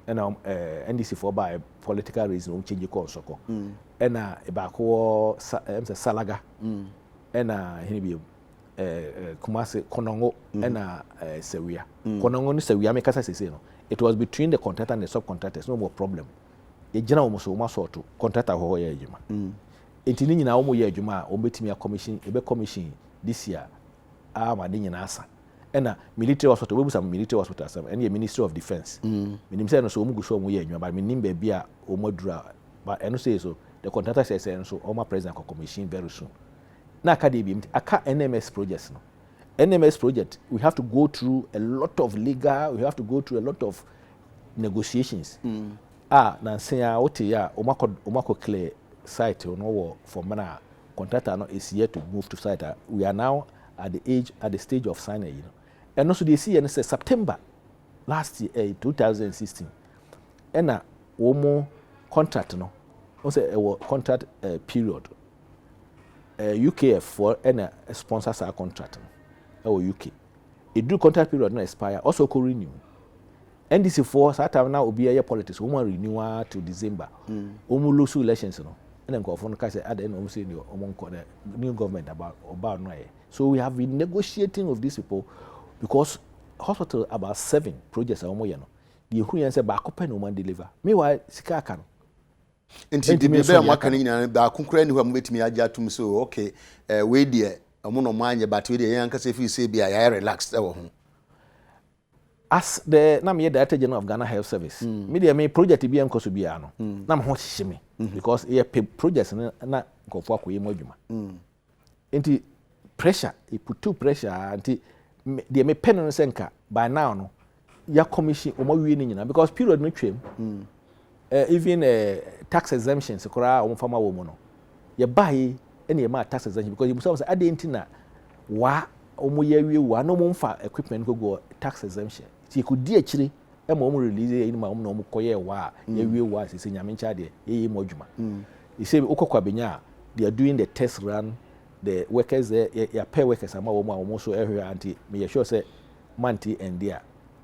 Speaker 2: na NDC for by political reason change ko Nsoko na ba ko Salaga na hini Kumasi Konongo na Sewia Konongo ni Sewia me kasa say no it was between the contractor and the subcontractors no more problem e gina omo so to contractor ho ya adwuma enti ni nyina omo ya adwuma o betimi a commission commission this year ma de nyina asa na military hospital we busa military hospital sam and the Ministry of Defense minim say no so omo gu so omo ya adwuma but minim ba bia omo adura but eno say so the contractor says so omo president commission very soon na academy aka NMS projects no NMS project we have to go through a lot of legal, we have to go through a lot of negotiations Nsiah wote ya omako clear site no for mana contractor no is here to move to site we are now at the stage of signing and also they see and say September last year 2016 and omo contract no say a contract period UKF for and sponsors our contract UK it do contract period no expire also co renew NDC for that time now obi aye politics we want renewal to December lose elections no and then go for no say at the end say the new government about no so we have been negotiating with these people because hospital about 7 projects are no the who say ba ko no man deliver meanwhile sika aka no
Speaker 1: enti de be am aka nyina ba konkura ni ho am betimi agya atum so okay we dey omo no manye but we dey yan kase fi say bia ya relaxed e wo ho as
Speaker 2: the na me director general of Ghana Health Service media me project bi enko so bia no na me ho hye me because e project na nkofo akoye mo adwuma enti pressure e put too pressure anti de me pen no senka by now no ya commission o mo wie ni nyina because period no twem even tax exemptions kora o fama wo mo no ye buy any ma tax exemption because you say adentina wa o mo ya wie wa no mo mfa equipment go tax exemption ti ku di akire e mo release e ni ma mo no mo koye wa ya wie wa se nyame ncha de e mo adwuma you say ukokwa benya they are doing the test run the workers there ya pay workers ama wo mo so ehwe anti me sure say manti and there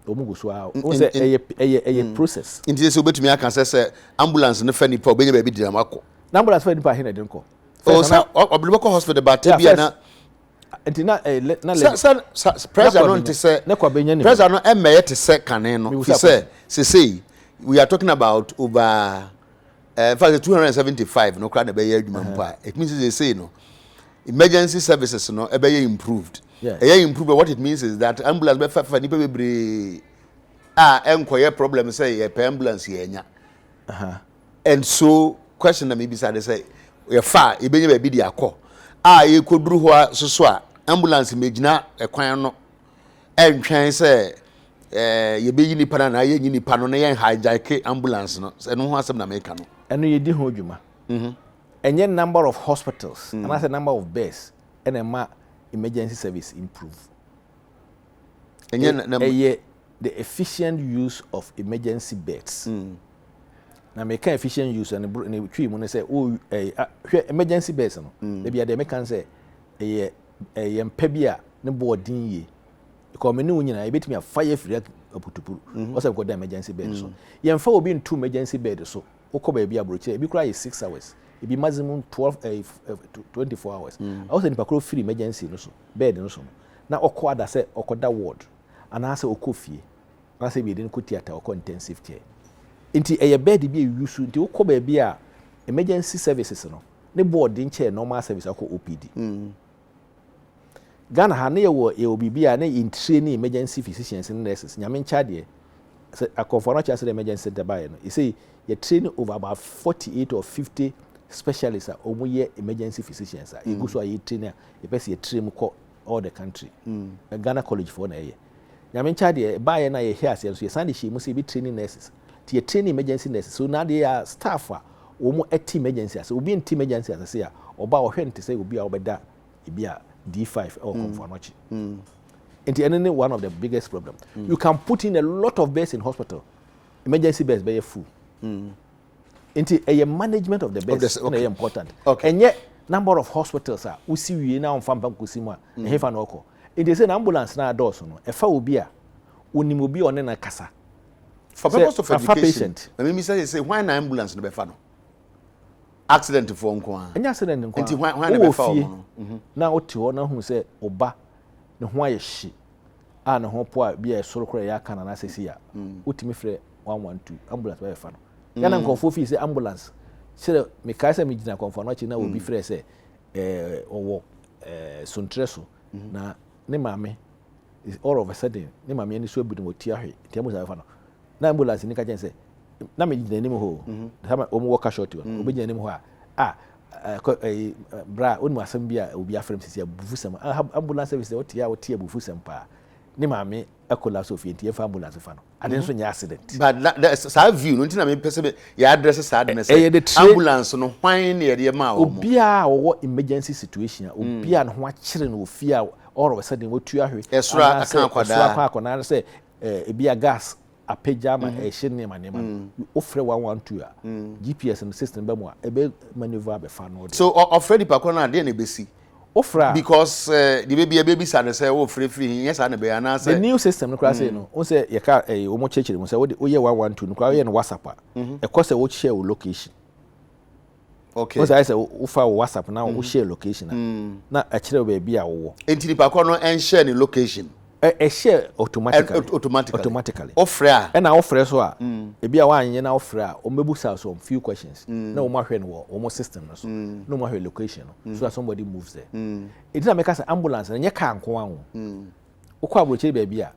Speaker 2: omugu so o say eye process
Speaker 1: inti say obetumi aka say ambulance no fa nipa obenya ba bi dira mako
Speaker 2: na ambulance fa nipa he na den ko
Speaker 1: o sa obliboko hospital ba te bia na
Speaker 2: inti na
Speaker 1: pressure no nti say
Speaker 2: na kwa benya ni
Speaker 1: pressure no emeye te say kane no he say we are talking about over in fact 275 no crowd be adwuma mpa it means they say no emergency services no e be improved improved what it means is that ambulance be fa nipa bebre enkoye problem say ye ambulance ye nya and so question na me be say ye fa e be nya ba bi di akọ ye koduru ho so ambulance megina ekwan no entwen say ye be yini pa na ye yini pa no na ye hijack ambulance no eno ho asem na me ka no
Speaker 2: eno ye di ho dwuma enye number of hospitals and as a number of beds and emergency service improve enye the efficient use of emergency beds na me can efficient use and twi mu ne say emergency beds no dey be dey make can say mpa bia ne boarding ye because me ne nyina e betimi fire free aputupuru o say go the emergency bed so ye mfa obi into emergency bed so ukoba bia broche e bi kura 6 hours it be maximum 24 hours. I was in Pakro free emergency no so bed no so. Na okwada say okoda ward and I say okofie. I say be den ko theater or intensive care. Inti eye bed be use inti okoba bia emergency services no. Ne board din chair normal service akọ OPD. Ghana ha na ye wo bibia na in training emergency physicians and nurses. Nyame ncha de say akofo no cha say emergency center by no. You say you train over about 48 or 50 specialists are omuye emergency physicians are go so a trainer e person e train ko all the country Ghana college for na ye nyame ncha de buy na ye here so ye sand she must be training nurses tie training emergency nurses so now they are staff a omu team emergency as obi in team emergency as say oba wo hwente say obi a obeda e bia D5 or confornochi and any one of the biggest problem you can put in a lot of beds in hospital emergency beds be full into a management of the beds is important. And yet, number of hospitals are we see we now on Fampa Kusima, and Hefa Noko. It is an ambulance now, doors. If I will be a onim obi one na kasa
Speaker 1: for purpose of education I mean say why na ambulance no be fa no accident for nko a
Speaker 2: enya accident nko
Speaker 1: nti why na be fa no
Speaker 2: na oti ho na hu say oba ne ho aye hye a ne ho po a bia esoro kora ya kana na sesi ya otimi frɛ 112 ambulance be fa no ya na nkonfo fi say ambulance sire me kai say me gina konfo no chi na obi frɛ say owo sontreso na ne maame all of a sudden ne maame ani so abudu moti ahwe ti amu say fa no na ambulance ni ka jen say na me gina nim ho sama o mu work short one obi gina nim ho bra onu asem bia obi afrem sisi abufusam ambulance service oti ya oti abufusam pa ne maame akola so fi enti ambulance fa no ade nso nya accident
Speaker 1: but sa view no ntina me pese ya address sa ade na say ambulance no hwan ne ye ma wo
Speaker 2: obi a wo emergency situation obi a no ho akire no ofi a all of a sudden wotu ahwe
Speaker 1: esura
Speaker 2: akona say ebi a gas apejama ehye ne manema ofre 112 a GPS no system ba mu a ebe maneuver be fa no
Speaker 1: so ofre di pakọ na de na besi
Speaker 2: ofra
Speaker 1: because the baby sa na say ofre free yes na be na say
Speaker 2: the new system no kra say no on say ye ka o mo chechire mo say wo ye 112 no kra ye no WhatsApp a e ko say wo share wo location
Speaker 1: okay
Speaker 2: o say wo fa wo WhatsApp na wo share location na a kire baby a wo
Speaker 1: enti di pakọ no en share ni location
Speaker 2: share automatically
Speaker 1: offer
Speaker 2: and na offer so a e bia wa anye na offer a o mebusa so few questions na o ma hwe no o system no so no ma hwe location no so that somebody moves there it na make us ambulance na nye ka nko anwo ukwa abroche bia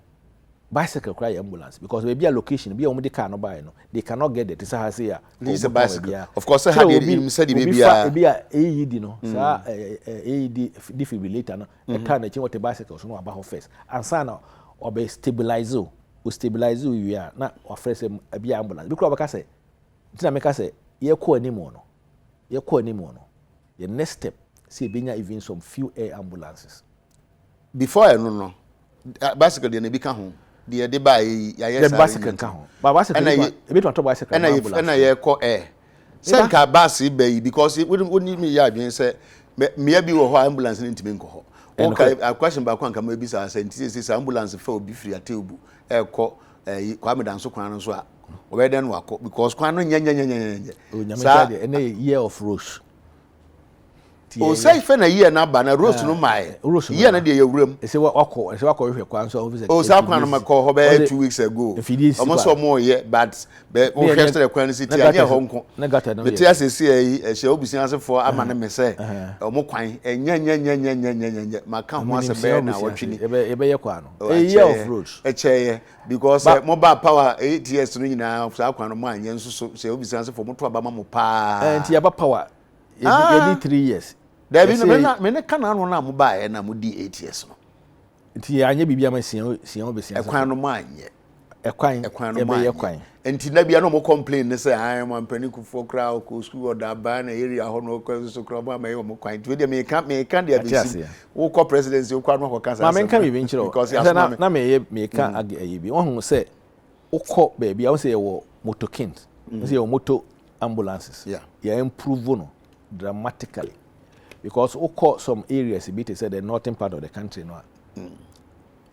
Speaker 2: bicycle cry ambulance because we be a location be o de car no buy no they cannot get there to say here
Speaker 1: this is a bicycle of course I had him said the
Speaker 2: be a AED no sa AED defibrillator no e car na chi what bicycle so no aba ho first and sa na o be stabilize we are na o first be ambulance because baka say tina make say ye ko animo no the next step see benya even some few air ambulances
Speaker 1: before I no bicycle dey na bi ka ho de de ba ya yes
Speaker 2: bicycle ka ho ba bicycle e be to bicycle
Speaker 1: na ye ko say ka bus be yi because we need me ya adwen say me bi wo ho ambulance ni ntimi nko ho okay a question ba kwa nka ma bi sa say ambulance fa obi free atebu ko kwa me dan so kwan no so a we den wako because kwan no nya
Speaker 2: sa year of rush
Speaker 1: o say fe na year na ba na roast no mai year na de ye wuram
Speaker 2: e say wako hwe kwan so officer
Speaker 1: o say kwan no makọ ho be 2 weeks ago almost so more ye but be o hwe stre kwan city anya ho nko beti asesi e hye obusia asefo ama na me say o mo kwan enya maka ho asebe na wotwini
Speaker 2: e be ye kwan no year of road
Speaker 1: e cheye because mobile power ATS no nyina sa kwan no ma anya nso so say obusia asefo mo to aba ma mo pa
Speaker 2: enti ya ba power e 3 years
Speaker 1: there be no me ne kana no na mo ba na mo di ATS no
Speaker 2: nti anya bibia ma sian obesia
Speaker 1: ekwan no ma anye
Speaker 2: ekwan no ma ekwan
Speaker 1: nti na bia no mo complain ne say I am panikufo kra ko school order ba na area ho no ko so kra ma me mo kwan nti we me kan dia be wo ko presidency wo kwa no ko kansa
Speaker 2: ma me kan bi nchiro na me kan ayebi won hu say wo ko ba bia wo say wo motokin say wo moto ambulances yeah improve no dramatically because some areas a bit said the northern part of the country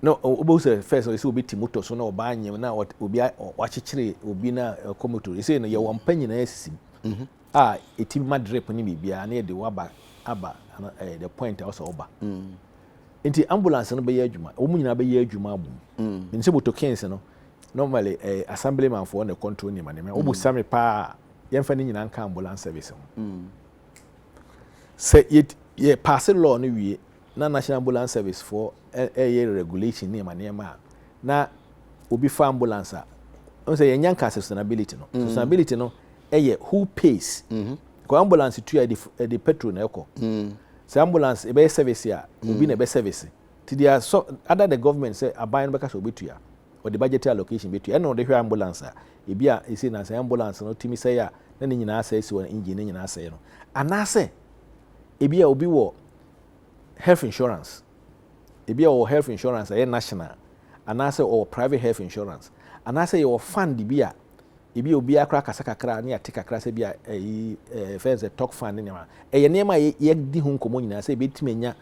Speaker 2: no obo say first we see obi timoto so na oba anyem na obi wachichire obi na komoto you say no ye won panyi na esisim eti ma drip ni bibia na de waba aba the point also oba enti ambulance no be ye adwuma omu nyina be ye adwuma abum nse moto kings no normally assemblyman for the control ni manema obu same pa yemfa ni nyina nka ambulance service say ye pass law no wie na national ambulance service for regulation ni manema na obi fa ambulance on say ye nyanka sustainability no sustainability no who pays ko ambulance tu the petrol na eko say ambulance e be service ya obi na be service ti dia so other the government say aban be ka so betu ya or the budgetary allocation betu ya no de hwe ambulance e bia e say na say ambulance no timi say ya na ni nyina say si won engine ni nyina say no anase ebia obi wo health insurance ebia wo health insurance ay national anase or private health insurance anase your fund bia ebia obi akra kasakakra na yatika kra se bia first talk fund ni ma eye nema ye di hu nkomo nyina se betimenya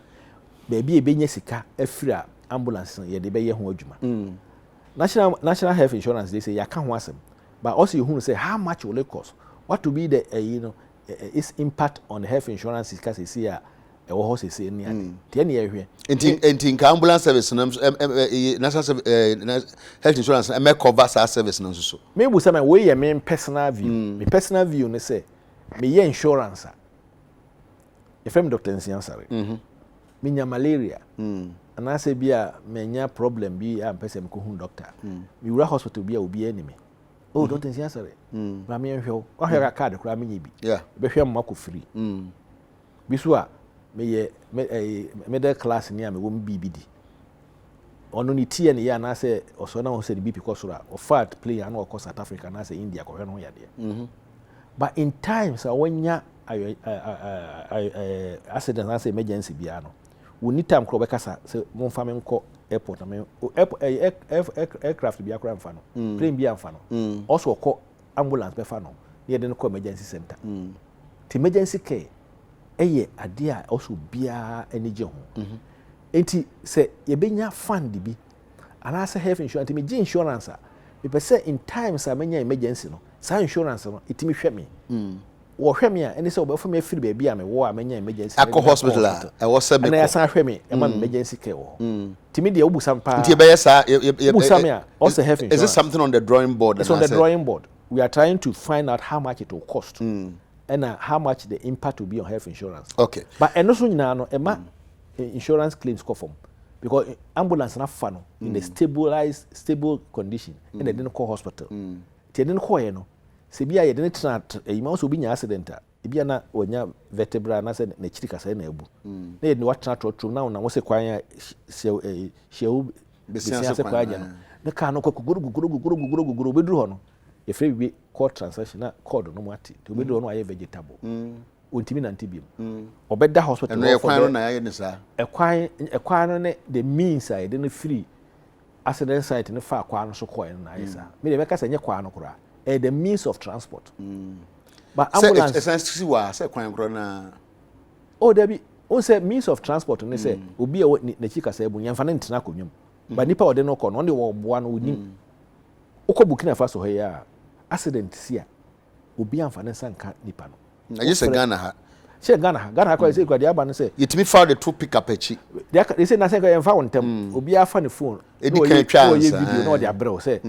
Speaker 2: ba bia ebenya sika afira ambulance ye de be ye ho adwuma national health insurance, they say you can't want them, but also you say how much will it cost? What to be the its impact on the health insurance because you see horse is in the here.
Speaker 1: In ambulance service, national health insurance, and make cover service. So
Speaker 2: maybe some way your main personal view. My personal view, they say me insurance. If I'm Dr. Nsiah, me malaria. And I say be a menya problem be a person who doctor. We were hospital be a be enemy. Oh, Dr. Nsiah, but me show. I have a card cry me be.
Speaker 1: Yeah,
Speaker 2: be here mako free. Biswa me middle class near me won't BBD. On only T and ya na say or so now say the BP cosura or fat play and all South Africa and I say India or no there. But in times when ya accident and say emergency biano. We need time crop because say mon family call airport aircraft be akra mfa no plane be amfa no also call ambulance be fa no near the emergency center. The emergency care ade a also bia energy ho enti say ye benya fund bi ana say health insurance me gi insurance a me pese in times a menya emergency no sa insurance no itimi hwe me wo hwe me a ene say obefo me free baby a me wo a menya emergency
Speaker 1: akọ hospital a e wo se me
Speaker 2: na ya san hwe me e ma emergency care wo timi de obusam pa
Speaker 1: nti e be sa
Speaker 2: obusam a also health insurance.
Speaker 1: Is it something on the drawing board?
Speaker 2: It's on the drawing board. We are trying to find out how much it will cost. And how much the impact will be on health insurance.
Speaker 1: Okay.
Speaker 2: But and also no insurance claims come from because ambulance na fano in the stable condition and they didn't call hospital. They didn't call se bia ye didn't trant e ma so bi nya accident a e bia na onya vertebra na se na chiri kasa na ebu. Na ye ni what trant na wo se kwan shewu besiase kwa aja no. Na ka no guguru bedru ho no. Ye free be call transaction na code no mati to be do no aye vegetable ontimi na ntibim obeda hospital
Speaker 1: no ekwan na aye ne sa
Speaker 2: ekwan no ne the means I dey free accident site ne fa kwa no so ko na aye sa me dey make say kwa no kura the means of transport but ambulance
Speaker 1: essence wa say kwan kura na
Speaker 2: oh there be o say means of transport ne say obi e na chika say bu nyamfa ne ntena konwum but nipa ode no ko no de wo boa no onim uko Burkina Faso he ya accident sia obi amfa ne sanka nipa no
Speaker 1: na yese Ghana ha
Speaker 2: she Ghana ko say kwa dia ba no say
Speaker 1: yetimi found the two pick up echi
Speaker 2: they say na say kwa emfa wontem obi afa ne phone
Speaker 1: edi kan twa
Speaker 2: video no de abrel say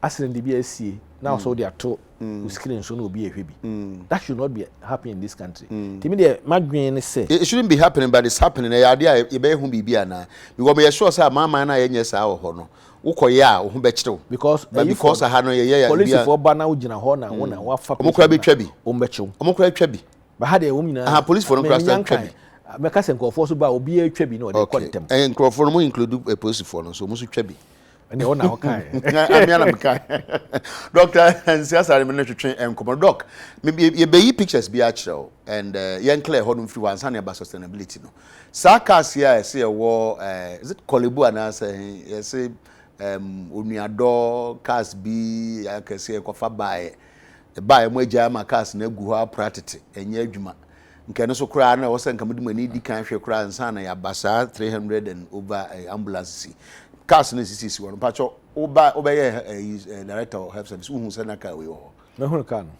Speaker 2: accident dey be asie now so they are to screen so no obi ehwe bi that should not be happening in this country timi dey madwen ne say
Speaker 1: it shouldn't be happening but it's happening e ade a e be hu bibia na because me sure say mama na yenye sa wo ho no ukoya ho be kire
Speaker 2: because
Speaker 1: ha no ye
Speaker 2: police for ba na ugina ho na wo na wa fa
Speaker 1: omukura be twa bi omukura twa bi
Speaker 2: ba ha de wo mina
Speaker 1: police for no cross twa bi
Speaker 2: me ka se nkofo so ba obi a twa bi no de kontem
Speaker 1: nkofo no mo include a police for no so mo so twa bi
Speaker 2: ene wo na ho kai
Speaker 1: amia na mkai Dr. Nsiah Asare me no twetwe enkomo doc me ye be yi pictures bi a kire and yen clear ho no free one san about sustainability no sakas ya say wo is it Kolebu ana say say onuado cars bi akese ekofa bae mo agya ma cars na gu ho apratete enye adwuma nke no so kura na wo se nka mudi mani di kan hwe kura nsa na ya basa 300 and over ambulance cars na sisi won pacho oba ye director of health service hu se na ka we ho
Speaker 2: me hu ka no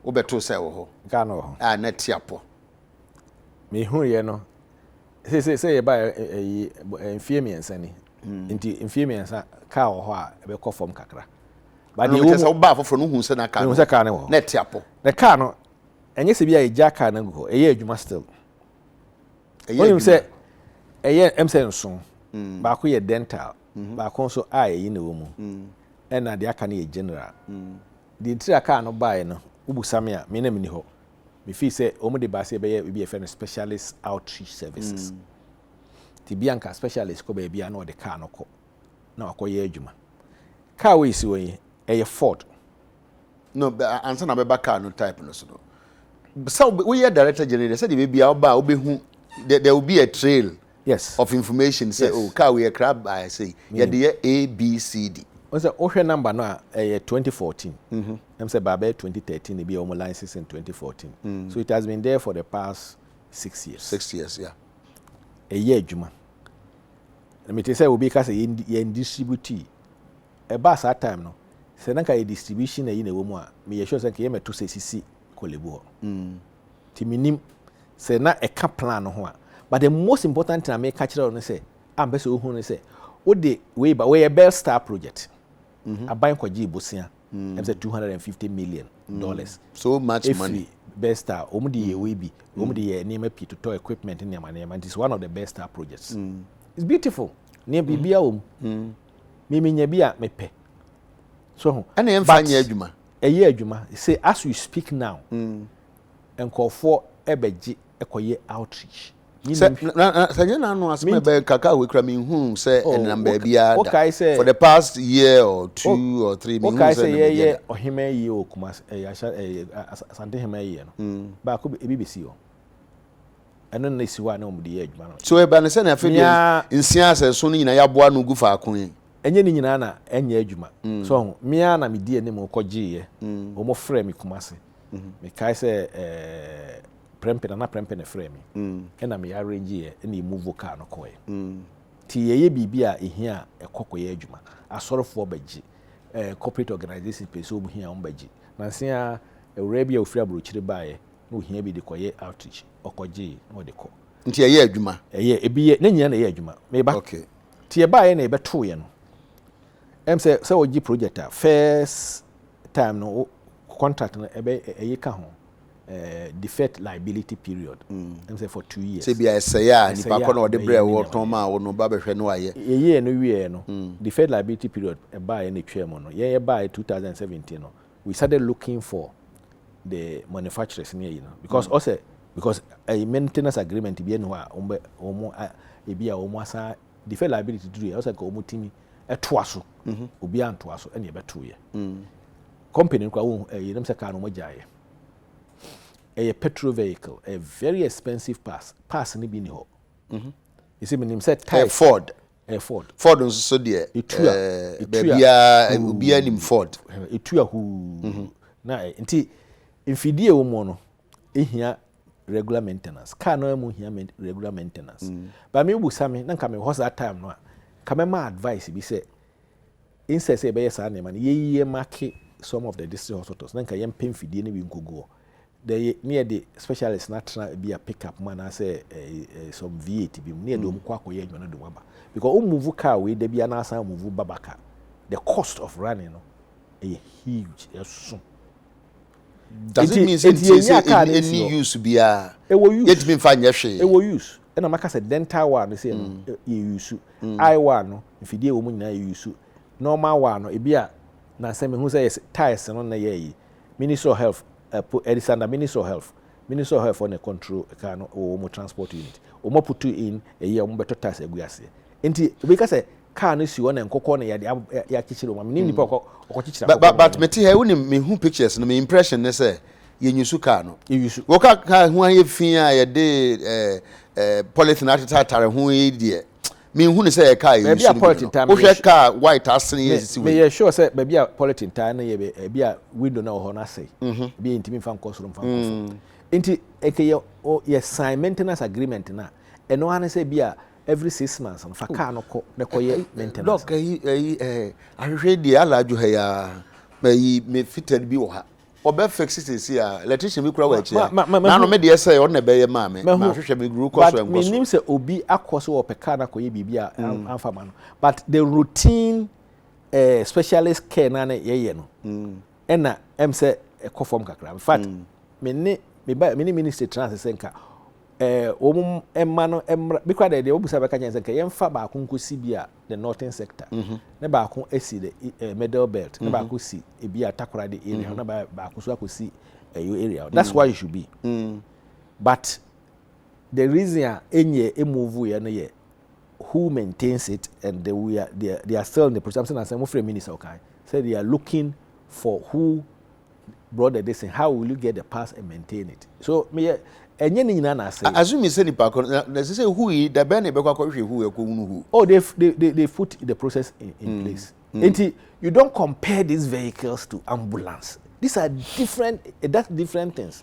Speaker 1: obeto se wo ho
Speaker 2: ka no ho
Speaker 1: na tiapo
Speaker 2: me hu ye no se ye ba enfie miensa ni nti enfie miensa ka wo ho a be kɔ fam kakra
Speaker 1: ba de wo se ba foforo no hu se na ka
Speaker 2: no se ka ne wo
Speaker 1: na tiapo
Speaker 2: na ka no enye se bia ye ja ka na gu ho eye adwuma still eye se eye nso ba ko ye dental ba ko so a ye ne wo mu na de aka na ye general de tira ka no ba ye no ubusame a me na me ni ho me fi se o mu de ba se be ye bi e fe no specialist outreach services ti bianca specialist ko be bia na o de ka no ko na akoye adwuma car we si won e Ford
Speaker 1: no answer na be car no type no so no so we are director general said the bia oba obehu there will be a trail
Speaker 2: yes
Speaker 1: of information say oh car we crab I say yeah the ABCD
Speaker 2: what's the ohwe number no 2014 em say baba 2013 e be o license in 2014 so it has been there for the past 6 years
Speaker 1: yeah
Speaker 2: a year adwuma me say obi ka say ye distribute a bus at time no say na ka distribution e na wo mu a me sure say ka ye meto say sisi kolebo ti minim say na e ka plan ho a but the most important thing I make catch on say am be so hu say wo de we a Bell Star project aban kwaji bosia em say $250 million.
Speaker 1: So much money.
Speaker 2: Best Star omudi ye we bi omudi ye name pi to toy equipment in Yamane, and it's one of the Best Star projects. It's beautiful near bibia me nya bia me pe so
Speaker 1: and em fanya adwuma
Speaker 2: a year adwuma say as we speak now enko ebeji ekoye outreach
Speaker 1: sanya na no asme be kaka we kra me hu say enamba bia for the past year or 2 or 3 me hu say
Speaker 2: ye ohima yi okumas asante hema yi no ba ko ebibesi o eno na siwa na omudi ye adwuma no
Speaker 1: so e ba ne say na afedi Nsiah say so no nyina ya boa no gu fa akon
Speaker 2: enye ni nyina na enye adwuma so mia na medi ene mo kogye ye o mo frɛ me kumase me kai say prempena na prempena frɛ me ena me arrange ye ena move vocal no koye ti ye bibia ehia ekokoye adwuma asorofo bagye corporate organization pese obu hia on bagye Nsiah ewura bia ofira brochire baaye no hia bi de koye outreach okogye no de ko
Speaker 1: nti ye adwuma
Speaker 2: ebi ye na nyina na ye adwuma me ba
Speaker 1: okay
Speaker 2: ti ye baaye na ebeto ye no em say ogi project a first time no contract no ebe eyika ho deferred liability period em say for 2 years
Speaker 1: say bia esaya ni pa ko na ode bre wo ton ma wo no ba behwe no aye
Speaker 2: ye no wie no deferred liability period e ba ye na twem no ye ba 2017 no we started looking for the manufacturers near you know because a maintenance agreement bi no a omo e bia omo asa deferred liability do also ka omo timi etoaso obi antoaso ene e beto ye company kwa wo ye dem se ka no mo jaye a petrol vehicle, a very expensive pass ni bi ni ho you see me name said
Speaker 1: Ford so there
Speaker 2: bia
Speaker 1: obi anim Ford
Speaker 2: etua hu na nti mfidie wo mo no ehia regular maintenance car no mu hia regular maintenance ba me bu same na nka me ho that time no ka me ma advice bi say instead say be yes na man ye market some of the district hospitals na nka yem pem fidie ni bi nkogo the near the specialist natural be a pickup man I say some VAT be near the mkwako ye adwuma do waba because move car we dey be na san move babaka the cost of running no is huge so
Speaker 1: does it mean any use be a yet me fa nyehwe
Speaker 2: e wo use na maka say dental one say no ye use eye one no if dey wo mu nyina ye use normal one no e be a na say me hu say tiles no na ye Ministry of Health Edison Ministry of Health on a control can or transport unit or more put in a year better tax eguase enti because a car no si one and kokko na ya kichiro ma ni nipa
Speaker 1: but meti he woni me hu pictures no me impression ne say ye nyusu car no
Speaker 2: ye yusu
Speaker 1: wo ka hu an ye fin a ye de polythene atata hu ye de me hu ne say car ye yusu wo hwe car white asene ye sisi
Speaker 2: we ye sure say be a polythene tire na ye be a window na ho na say be intimi fan cost room fan enti ekeye ye sign maintenance agreement na eno ane say be a every 6 months on fa car no ko ne ko ye maintenance
Speaker 1: look ahwehwe di alaju ha ya me fitted bi wo ha obe fix it a electrician bi kura wa chi na no me de say on na be ye ma me hwehwe me guru cost en
Speaker 2: cost me nim say obi akoso wo pe car na ko ye bibia amfa ma no but the routine specialist care na ye no ena em say e form kakra in fact me ni minister trans senka omum emma no emra bi kwa de obusa beka nyen senka yemfa ba akon kosi bia the northern sector ne ba akon esi the middle belt ne ba akon si e bia takora de area na ba akon so akosi your area that's why you should be but the reason enye move ya no ye who maintains it and they are still in the process and some free minister okay say they are looking for who brought the this and how will you get the pass and maintain it so me enye ni nyina na say
Speaker 1: assume say ni pa they say who the ben e be kwa hwe who e ko unu who
Speaker 2: oh they put the process in place and you don't compare these vehicles to ambulance these are different that's different things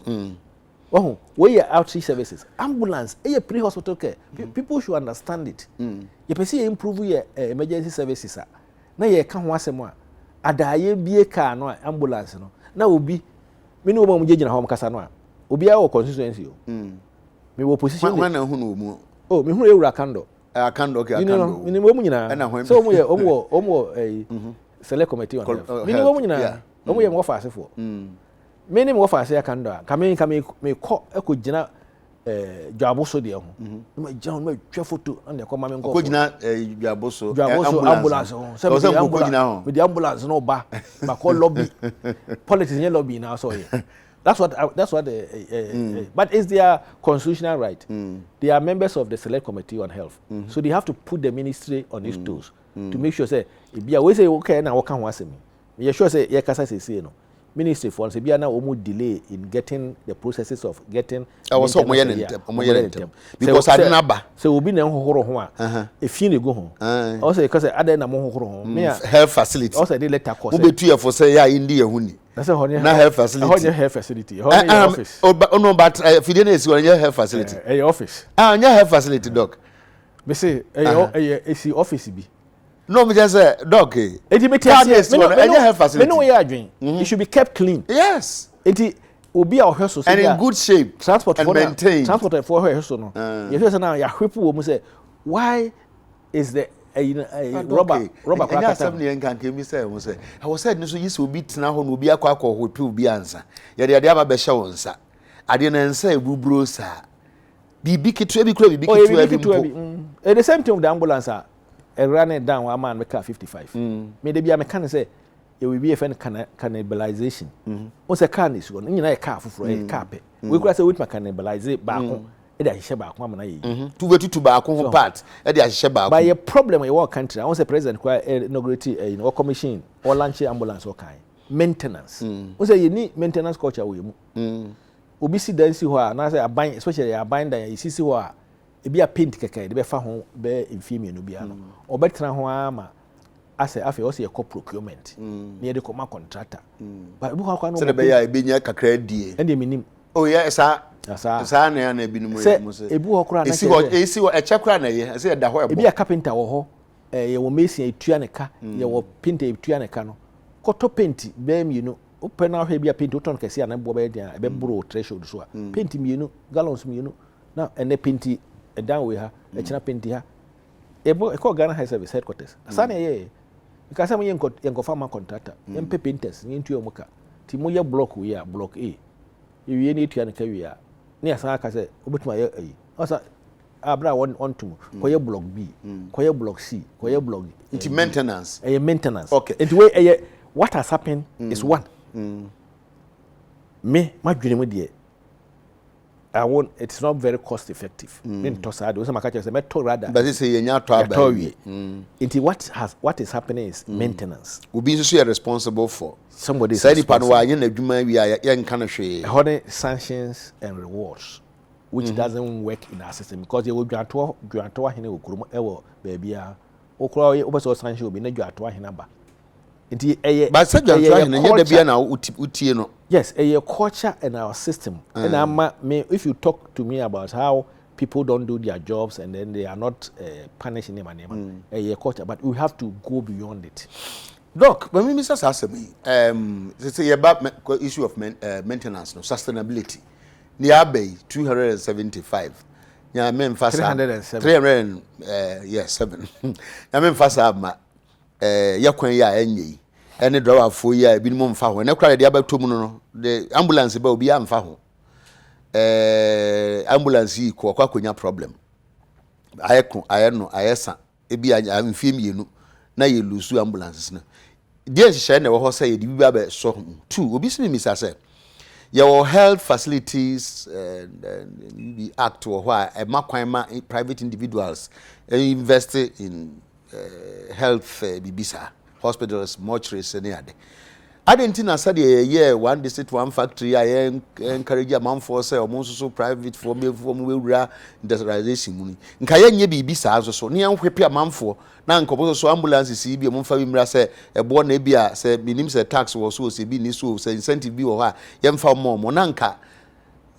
Speaker 2: oh where are outreach services ambulance pre-hospital care people should understand it you perceive improve your emergency services na ye ka ho asem a adaye bie car no ambulance no na obi me no mo gina ho kasa no a obi a wo constituency o me wo position
Speaker 1: de na hu no mu
Speaker 2: oh me hu ewura kando
Speaker 1: akando okay akando
Speaker 2: ni mo mu nyina so mo ye omo select committee on health me ni mo mu nyina omo ye mo fa asefo me ni mo fa ase akando a ka me ko ekogina Dwaboso de ho ma gyan ma twa photo na ko ma me ngo
Speaker 1: ko gina Dwaboso
Speaker 2: ambulance ho se me ko gina ho with the ambulance no ba ko lobby politics nye lobby na so here that's what but it's their constitutional right. They are members of the select committee on health, so they have to put the ministry on its toes to make sure say e bia we say okay na wo ka ho asemi you sure say ye kasa say no ministry for say bia na omo delay in getting the processes of getting
Speaker 1: was so moyentem because I didn't ba
Speaker 2: so obi na hohoro ho a e fi ne go ho also because other na mo hohoro ho me
Speaker 1: health facility
Speaker 2: also they let course
Speaker 1: obetu ye for say ya indi ehuni na health facility
Speaker 2: health facility office
Speaker 1: no but fide na esi won health facility
Speaker 2: office
Speaker 1: nya health facility doc
Speaker 2: me say esi office bi
Speaker 1: no, me just say, dog.
Speaker 2: It should be kept clean.
Speaker 1: Yes.
Speaker 2: It will be our house
Speaker 1: and in good shape.
Speaker 2: Transport
Speaker 1: and maintained.
Speaker 2: Transport for her house no. You just now ya people will say why is the rubber
Speaker 1: cracker something can me say I was said no so yes will be tena ho no bi akwa hope will be answer. Ya de aba be hye wonsa. Ade na nsa ebubro sa. Bibi kitu ebi kura bibi kitu ebi.
Speaker 2: The same thing with the ambulance run it down one man make 55 me dey bia me can say e will be a friend cannibalization o say car is go nyina e car fufuro e car pe we could say we cannibalize ba ko e dey hye ba ko amana yi
Speaker 1: tu wetutu ba ko ho part e dey hye ba ko
Speaker 2: by a problem in our country I want say president kwa inaugurate or commission or launch ambulance or kind maintenance o say you need maintenance culture we mu obi si dan si ho a na say aban especially aban dan yi si ho a e bia paint keke de be fa ho be infimi no bia no obetra ho ama ase afi o se ye procurement ne de koma contractor but bu kwa no
Speaker 1: se de be ya e benya kakra die
Speaker 2: ende minim
Speaker 1: oh yeah sa na ya na ebinu mo ye mo se
Speaker 2: ebu ho kra na
Speaker 1: esi ho eche kra na ye se da ho e
Speaker 2: bia carpenter wo ho ye wo mesin etua ne ka ye wo painter etua ne ka no koto paint be mienu open na ho bia paint o ton kese na bo be dia e be bro threshold so a paint mienu gallons mienu na ene paint down we ha e china penti ha e ko Ghana High Service headquarters asane ye because am yenko farmer contractor yem painters yentu yomuka ti mo ye block we ya block A ye ni etua ne ka we ya ne asan aka say obetuma ye ayi osa abra on to ko ye block B ko ye block C ko ye block
Speaker 1: it maintenance
Speaker 2: maintenance
Speaker 1: okay
Speaker 2: it way what has happened is one me madwene mu de it's not very cost effective. Rather.
Speaker 1: But it's a
Speaker 2: what is happening is maintenance.
Speaker 1: Will be responsible for
Speaker 2: somebody. Sanctions and rewards, which doesn't work in our system because you will grant baby. Sanction will be number.
Speaker 1: But
Speaker 2: yes, a culture in our system. And if you talk to me about how people don't do their jobs and then they are not punishing them and a culture, but we have to go beyond it.
Speaker 1: Doc, when Mr. Asare, it's about issue of maintenance, no sustainability. Niabe 275. Yeah, men fast 307. Yes, 7. I mean fast yakwan ya enyi ene driver fo ya bi mo mfa ho ne kra de abato mu no the ambulance ba obi amfa ho ambulance yi ko akonya problem ayesa ebi amfie mienu na ye lusu ambulances na die hye na wo ho say ye bi ba so two obi simi misa say your health facilities the act or why a makwan private individuals invest in health bibisa hospitals mortuaries and ade adentina said yeah one district one factory I encourage a man for say omo so private for me from wura industrialization mu nka ye nye bibisa so ne enhwepe a manfo na nkobo so ambulances yi bi omo fa bi mra say ebo na bia say minim say tax wo so say bi ni so say incentive bi wo ha ye mfa mo na nka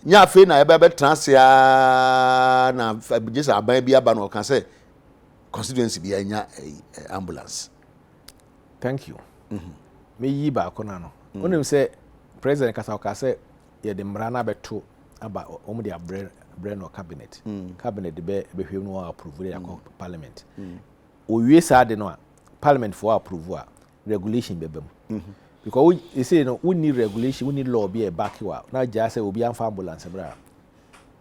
Speaker 1: nya afi na ebe transia na just aban bi aba no kan say constituency bi anya ambulance
Speaker 2: Thank you. Me yi ba ko na no. Onim say president kasa say ye de mrana beto aba omo de brain or cabinet. Cabinet de be hwem no approve the parliament. Owie sa de no parliament for approve regulation bebem. Because you say no we need regulation, we need law be a back you now just say obi amfa ambulance bra.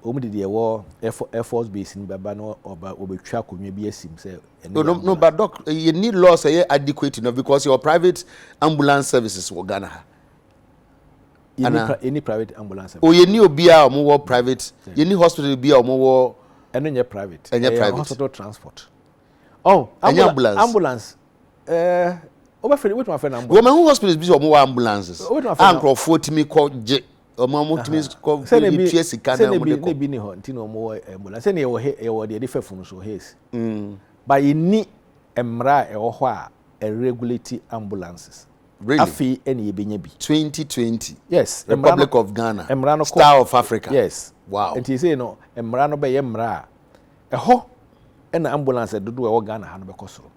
Speaker 2: Omo de war Air Force base in baba no oba obetwa konwa bi asim say
Speaker 1: no but doc you need laws say adequate enough because your private ambulance services will Ghana.
Speaker 2: Any private ambulance service.
Speaker 1: Oh, you need obi a omo private, you need hospital be a omo
Speaker 2: eno private.
Speaker 1: Private
Speaker 2: hospital transport. Oh, ambulance. Over with my friend ambulance.
Speaker 1: Woman who hospitals be omo ambulances. Ankro 40 me call je omo timi call you sika na omo
Speaker 2: de be ni ho ntino omo ambulance. Say na e wo de fefunu so haze. But you need emra e wo ho a regulate ambulances.
Speaker 1: Really?
Speaker 2: Afi eni ebenya bi
Speaker 1: 2020.
Speaker 2: Yes,
Speaker 1: Republic of Ghana. Star of Africa.
Speaker 2: Yes.
Speaker 1: Wow.
Speaker 2: And you say no emra no be emra e ho ena ambulance dodo e wo Ghana ha no be kosoro.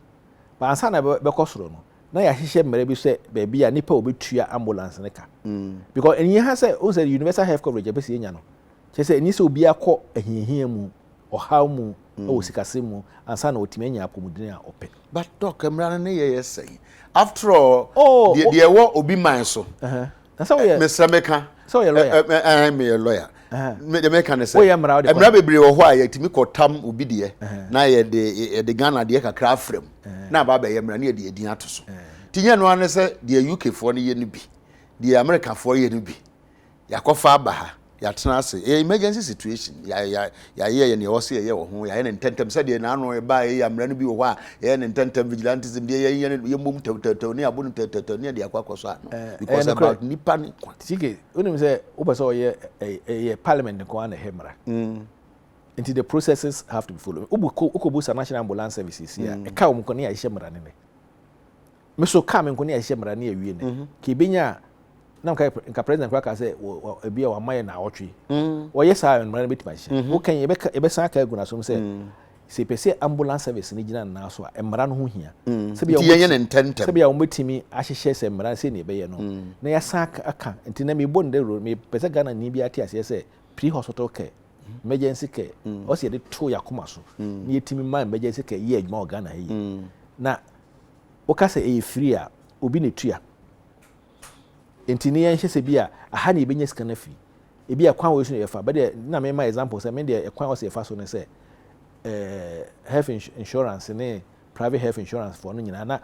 Speaker 2: Ba ansa na be kosoro no na ya hihye mmere bi se be bia nipa obetua ambulance ne ka. Because eni ha say o say universal health coverage e be se enya no. Che say eni se obi akọ ehihia mu ohaw mu o sikase mu ansa na otime enya apomudin a ope.
Speaker 1: But doc emra ne ye say after all, the war obi man so.
Speaker 2: That's how we are.
Speaker 1: Mr. Meka.
Speaker 2: So you're lawyer.
Speaker 1: I'm a lawyer. The Meka say.
Speaker 2: We am proud.
Speaker 1: I'm not be wo ho ayetimi ko tam obi de. Na ye de Ghana de kakra frem. Na ba be ye mra na de edin atoso. Tinye no an say the UK for ne ye no bi. The America for ye no bi. Yakofa aba ha. Ya tena se emergency situation ya ye ne wo se ye wo ho ya ne tentem se de na ano e ba ye amra no bi wo ho a ye ne tentem vigilantism de ye mum tew ne abunu tew ne de akwakoso ano because about nipa ni kwa
Speaker 2: sige unim se obaso ye parliament ko an hemra until the processes have to be followed ukobusa national ambulance services here e ka umko ne ya hemra ne me so ka me ko ne ya hemra ne awie ne ke benya na nka president kwa ka say ebia wa maye na otwe wo yes ha mra na betima hye wo kan ebe san ka aguna so say se pese ambulance service ni gina na so a mra no ho hia se bia
Speaker 1: ye ne ntentem
Speaker 2: se bia wo betimi ahyehye se mra se ne ebe ye no na ya san aka nti na me bon de ro me pese Ghana ni bia ati ase se pre hospital care emergency care o se de to yakoma so ni yetimi ma emergency care ye adwuma Ghana yi na wo ka se e free a obi ne tua entini yan hye bia aha na ebenya sika na fi ebia kwan wo so ye fa but na me ma example say me de kwan wo se fa so ne say health insurance ne private health insurance for no nyina na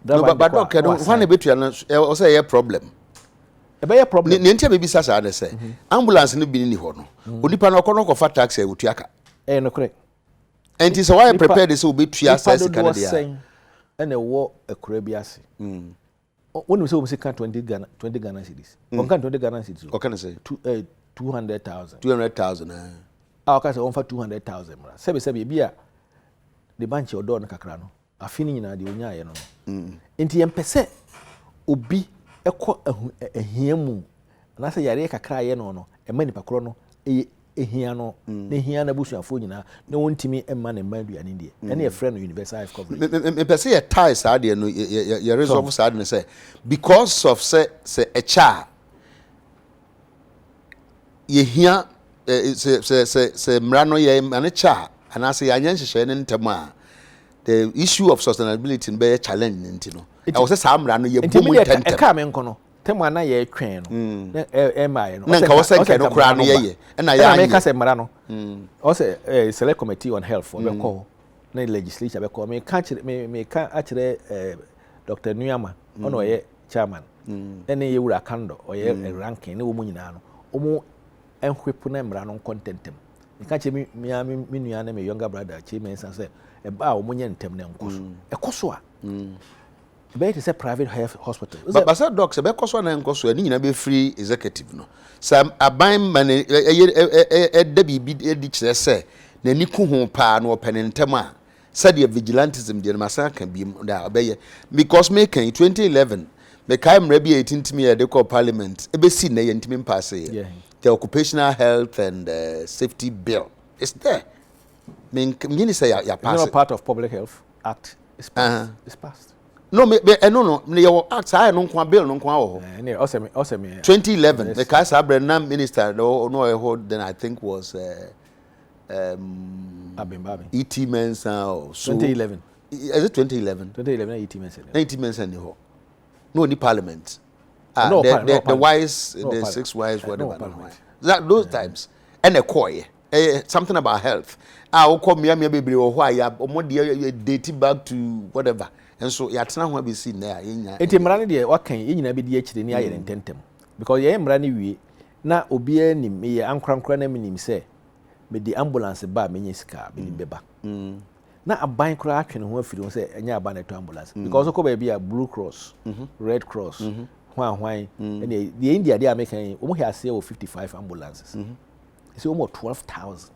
Speaker 1: but doctor no wan betua na o say ye problem
Speaker 2: e be ye problem
Speaker 1: ne ntia be bi sasa na say ambulance no bi ni ho no onipa no ko fa taxi e wotua ka
Speaker 2: no correct
Speaker 1: enti so why prepared say obetua say sika na dia
Speaker 2: ene wo akura bi ase when we say we say 20 Ghana cedis. On can 20 Ghana cedis.
Speaker 1: What can I say?
Speaker 2: 200,000.
Speaker 1: 200,000.
Speaker 2: Okay, say on for 200,000. Sebi bia the bunch your door na kakra no. Afini nyina de onya ye no. Enti empese obi ekọ ehiamu na say yare kakra ye no no. E mani pakro no ehia no na ehia na busuafo nyina na wontimi emma na emma duane die ene ye friend universal health coverage
Speaker 1: me pese ye ties ade no ye resolve side no say because of say a cha ye hia say mra no ye ane cha ana say anya nhehye ne ntema the issue of sustainability be challenge ntino I was say sam mra no ye bomu tentem
Speaker 2: e ka me nko no temo na ye twen no mai no
Speaker 1: na nka wo say ke no kra no ye na ya
Speaker 2: anya ka say mra no o say select committee on health for be call na legislature be call me ka akire Dr. Nuyama ono ye chairman ene ye wura kando o ye ranking ne wo mu nyina no o mu enhwepu na mra no contentem nka che mi nua na me younger brother che me say e ba o mu nye ntem na nkoso e koso a be it say private health hospital
Speaker 1: but say doc say be koso na nkoso ani nyina be free executive no sam aban man e da bibi di kire say na ni ku ho pa na openentem a said the vigilantism the masan can be da obeye because me kan 2011 me kai mra bi 18 me de call parliament e be si na ye ntimi pass ye the occupational health and safety bill is there me say ya pass
Speaker 2: it's not part of public health act it's passed
Speaker 1: No, no. You act. I don't want bill. No, kwa. 2011. The Casa Brennan minister. No, then I think was E.T. Mensah.
Speaker 2: 2011.
Speaker 1: Is it 2011?
Speaker 2: 2011. E.T. Mensah.
Speaker 1: 90 Mensah. No, any parliament.
Speaker 2: No,
Speaker 1: the wise, the 6 wise, whatever. Those times. And a koi. Something about health. I'll call me a baby or why I'm dating back to whatever. And so you're not going to be seen there.
Speaker 2: It's a marani, what can you be the H in the eye and tentem? Because you am running we now obey me, Uncle Cranem say, but the ambulance bar miniska, being beba. Now a buying crack and who if you don't say any abandoned ambulance. Because of be a Blue Cross, Red Cross, why, and the India they are making only has 55 ambulances. It's almost 12,000.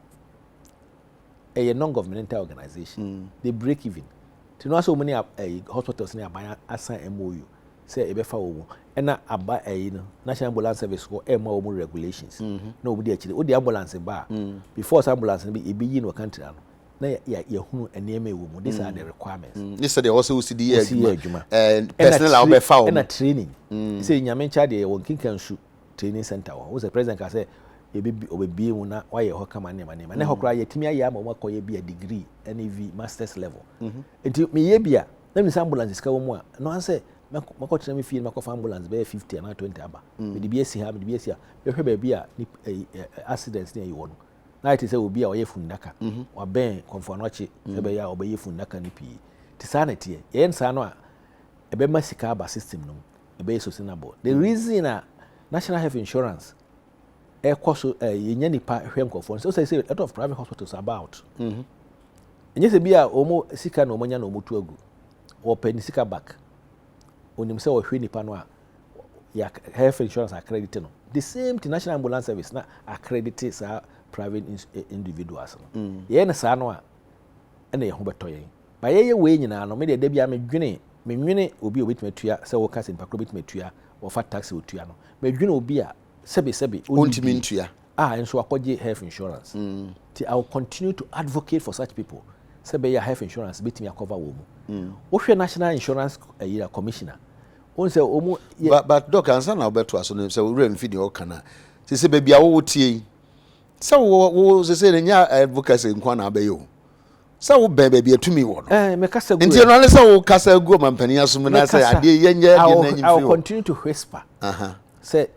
Speaker 2: A non-governmental organization. They break even. To know so many hospitals near by Asare MOU say a befa and not about a National Ambulance Service or MO regulations. Nobody actually the ambulance bar before ambulance be in a country. Who and near me woman. These are the requirements.
Speaker 1: This are the also CD and personal
Speaker 2: and a training. Say Yamencha de one king shoot training center. Who's the president can say be una why you come and name and then cry timia yam or call be a degree NEV master's level. Until me yebia, let me ambulance is come more. No answer, my coach me feel my ambulance be 50 and 20 aba. With the BSc have the BSc, you be a accidents near you one. Night is a will be a way fundaka or ben confornochi, Sebeya or Bay fundaka nipi. Tisanity, yen sanoa a be massicaba system no, a base sustainable. The reason national health insurance cost yenny part for so say a lot of private hospitals about. And yes, be a omo sika no monya no mutuagu or penisika back. On himself, or Panoa, ya health insurance accredited. The same to National Ambulance Service now accredited private individuals. Yen Sanoa and a Humbertoy. By a way, you know, no media debia me gwine will be with Metua, so workers in Pacrobit Metua or fat taxi with Tuano. Me gwine will be a sebi,
Speaker 1: Untimintia.
Speaker 2: And so I call health insurance. I will continue to advocate for such people. Sebeya health insurance beat me a cover woman. What's your national insurance commissioner?
Speaker 1: But Doc answer now better as on so we feed your canna. She said, baby, I will tea. So what was saying, yeah, advocacy in Kwana Bayo. So baby, to me one. Until unless I will cast a good man penny as soon as I did, I will continue to whisper. Say,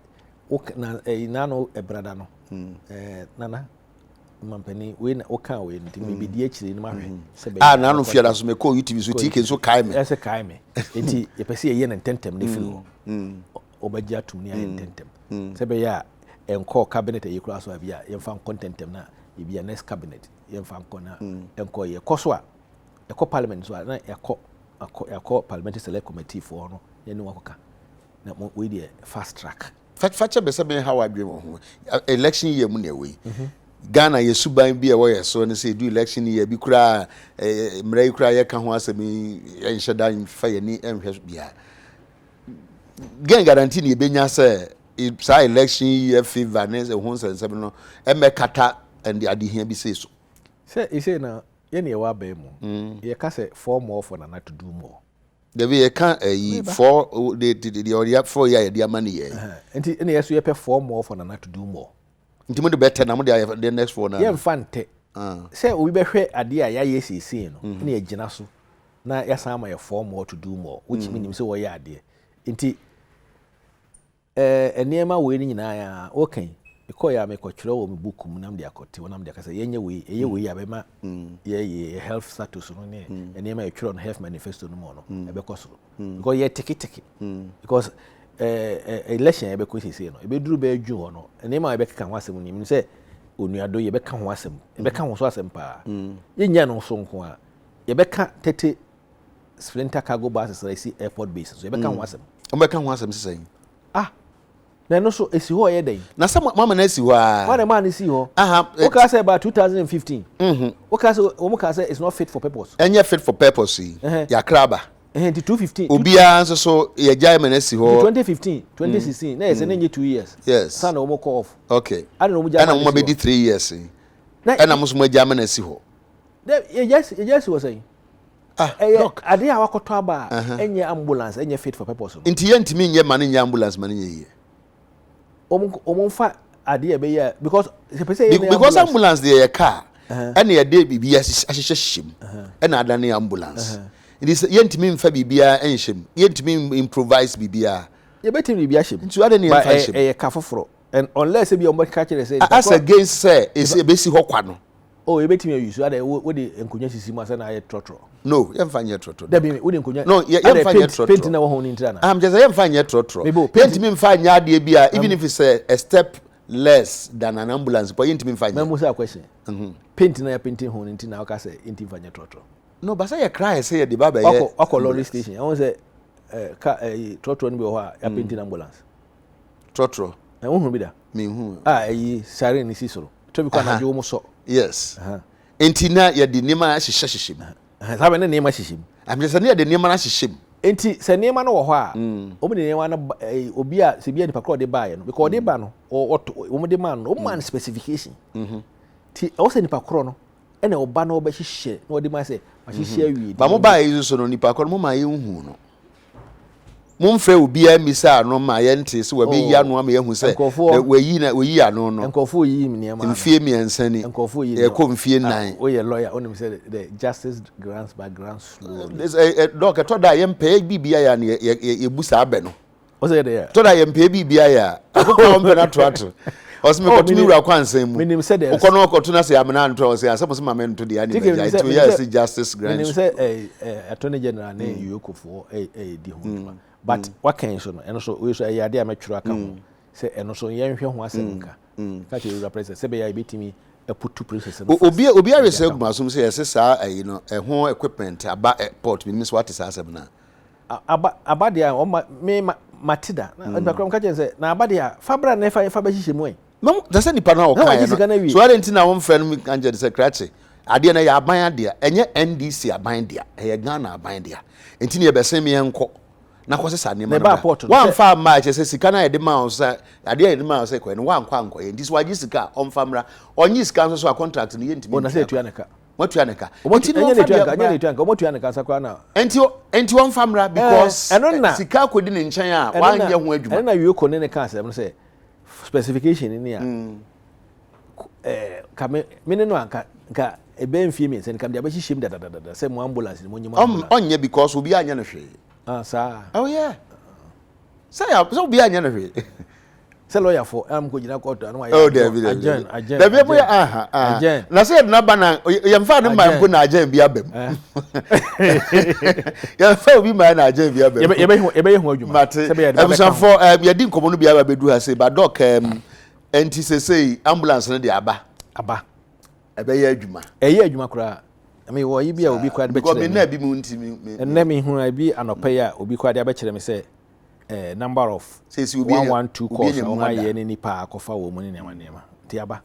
Speaker 1: nano a bradano. Nana. Mampeni we oka we nti me be di akire ni mahwe na no fia da so me call YouTube so tike so kai me ese kai me nti ye pese ye na tentem na firi ho obagya tum ni aye tentem se be ya enko cabinet ye kura so abia ye fa contentem na ye bia next cabinet ye fa nko na enko ye koso a ye ko parliament so na ye ko parliamentary select committee for no ye ni wakoka na we dey fast track facha be se be how I dream ho election year mu na we Ghana yesuban bi e wo yeso ne say do election year bi kura mrai kura ye ka ho asemi enhyeda mfa ye ni enhwe bia gen guarantee ne benya say sa election year favor ne ho nsensem no e mekata and the adihia bi say so say na ye ne wa ba mu ye ka say 4 more for na to do more the way ye can for the 4 year the money ye enti ne yeso ye pay 4 more for na to do more Intimo de better na mo the next one na. Ye mfante. Say we be hwe ade a ya yesisi no. Na ye gina so. Na ya san ma ye form more to do more. Which means say wo ye ade. Nti enema we ni nyina ya okay. Because ya me kwatwere wo me book mu nam de akote wo nam de akasa ye nye we eye we ya be ma ye health status no ne enema ye twere on health manifesto no mo no. E be koso. Because ye tiki. Because election ebe ko sisi no ebe duru be adwu ho no ene ma ebe keka ho asem ni mi se onuado ye be ka ho asem ebe ka ho so asem pa ye nya no so nko a ye be ka tete splinter cargo buses like see airport base so ye be ka ho asem o be ka ho asem sisi na no so esi ho ye den na some mama na esi ho a ma na ma na esi ho o ka say about 2015 o ka say o mo ka say it's not fit for purpose enye fit for purpose ya kraba 215 obia nso so ye jai menesi ho 2015 2016 na yese nenye 2 years yes sana o mo call off okay ana no mo jai ana mo be di 3 years ana mo so mo jai menesi ho yes was saying Doc.
Speaker 2: Ade a wakoto aba enye ambulance enye fit for purpose.
Speaker 1: Inti yentimi nye mane nye ambulance mane nye ye.
Speaker 2: Omfa ade e be ye because
Speaker 1: ambulance dey a car. And ye dey bibia ahyehyem. And adane ambulance. It is yentimi mfa bibia enhyem. Yentimi improvise bibia.
Speaker 2: Ye betim bibia hyem.
Speaker 1: Nti ade ne mfa hyem.
Speaker 2: E ka foforo. And unless e be omba catch say
Speaker 1: as against say is e be si ho kwa no.
Speaker 2: Oh, you betim use ade we dey enkunya sisi mu asa na aye trotro.
Speaker 1: No, ye mfa nye trotro.
Speaker 2: Da bi we dey enkunya.
Speaker 1: No, ye mfa nye trotro.
Speaker 2: Paint na wo ho ni ntira na.
Speaker 1: Just ye mfa nye trotro. Paint mi mfa nya ade bia even if it's a step less than an ambulance, but yentimi mfa nya.
Speaker 2: Me say a question. Paint na ya painting ho ni ntina o ka say yentimi mfa nya trotro.
Speaker 1: No, but say you cry say you the baba ye.
Speaker 2: Oko lorry station. I want say trotro ni be ho ya painting ambulance.
Speaker 1: Trotro.
Speaker 2: E wo hu bi da.
Speaker 1: Me hu.
Speaker 2: Yi sare ni sisoro. To bi kwa na jo mo so.
Speaker 1: Yes. Enti na ye di nima ahyehyem.
Speaker 2: Sabe na nima hyehyem.
Speaker 1: Am just na ye di nima ahyehyem.
Speaker 2: Enti se nima no wo ho a, o bi nima na obi a se bia nipa kro de baa ye no because de ba no o de man no o man specification. Ti o se nipa kro no e na oba na oba hyehye na o de man se ma hyehye awie.
Speaker 1: Ba mo baa yi so no nipa kro mo ma ye hu no. Mumfre obi a misa no ma ye nte se wa be yi anu ama ye hu se we yi anu no
Speaker 2: enkofo yi mi niam
Speaker 1: mfie miensani
Speaker 2: enkofo yi
Speaker 1: e ko mfie nan
Speaker 2: o ye lawyer onim say the justice grants by grants slowly
Speaker 1: this doc to da ye mpe bibia ya ne ye busa abe no
Speaker 2: o say there
Speaker 1: to da ye mpe bibia ya akoko mpe na to osime ko tumi wura kwansan mu
Speaker 2: minim say there
Speaker 1: ukono okoto na se amena nto o say asemo se mama nto de ani meja it yes justice grants
Speaker 2: minim say attorney general na yokofo di ho but what can you so no so we so ayade ametwura aka ho say eno so yenhwe ho asemka ka che you president say be ya betimi put process
Speaker 1: obi a resell gmasum say yes sa you know ho equipment aba airport means what is asem na
Speaker 2: aba dia o me matida na krom ka che say na aba dia fabra na fa ba hihye mu
Speaker 1: mam da say nipa na o kan so are nti na won fa no anje de secretary ade na ya aban ade enye NDC aban dia e Ghana aban dia nti ne ye besen me enko na kwose sa ne ma wan fa ma che se sika na ye de ma o sa ade ye de ma o sa ko no wan kwa nko ye ndis waji sika on fa mra onyi sika so so contract ne ye ntimi
Speaker 2: na say tuya neka
Speaker 1: motu aneka
Speaker 2: enti no fa anya motu aneka sa kwa na
Speaker 1: enti on fa mra because sika kodi ne nchen a wan ye ho adwuma
Speaker 2: na wi ko ne ka say say specification ni a ka me no anka ka ebe mfie mi sen kam dia ba hihim da say mo ambulance ni mo nyima
Speaker 1: onye because obi anya no hwe
Speaker 2: sir.
Speaker 1: Oh yeah. Say so be anya no hwe.
Speaker 2: Say lawyer for am ko jina court anu
Speaker 1: oh David. Da be boy na say na ba na ye mfa no man bu na agen bi abem. Ye mfa obi man na agen bi abem.
Speaker 2: Ye be hu adwuma.
Speaker 1: Say be for ye di nkomo no bi aba bedu ha say ba doc enti say ambulance no dey aba. Ebe ye adwuma.
Speaker 2: Eye adwuma kura. I mean, what you be a be quite better.
Speaker 1: Because me na bi mu ntimi.
Speaker 2: And let me who I be an opaya obi quite better me say number of
Speaker 1: says you be
Speaker 2: 112 calls on my any pa kofa wo money na nema. Tiaba.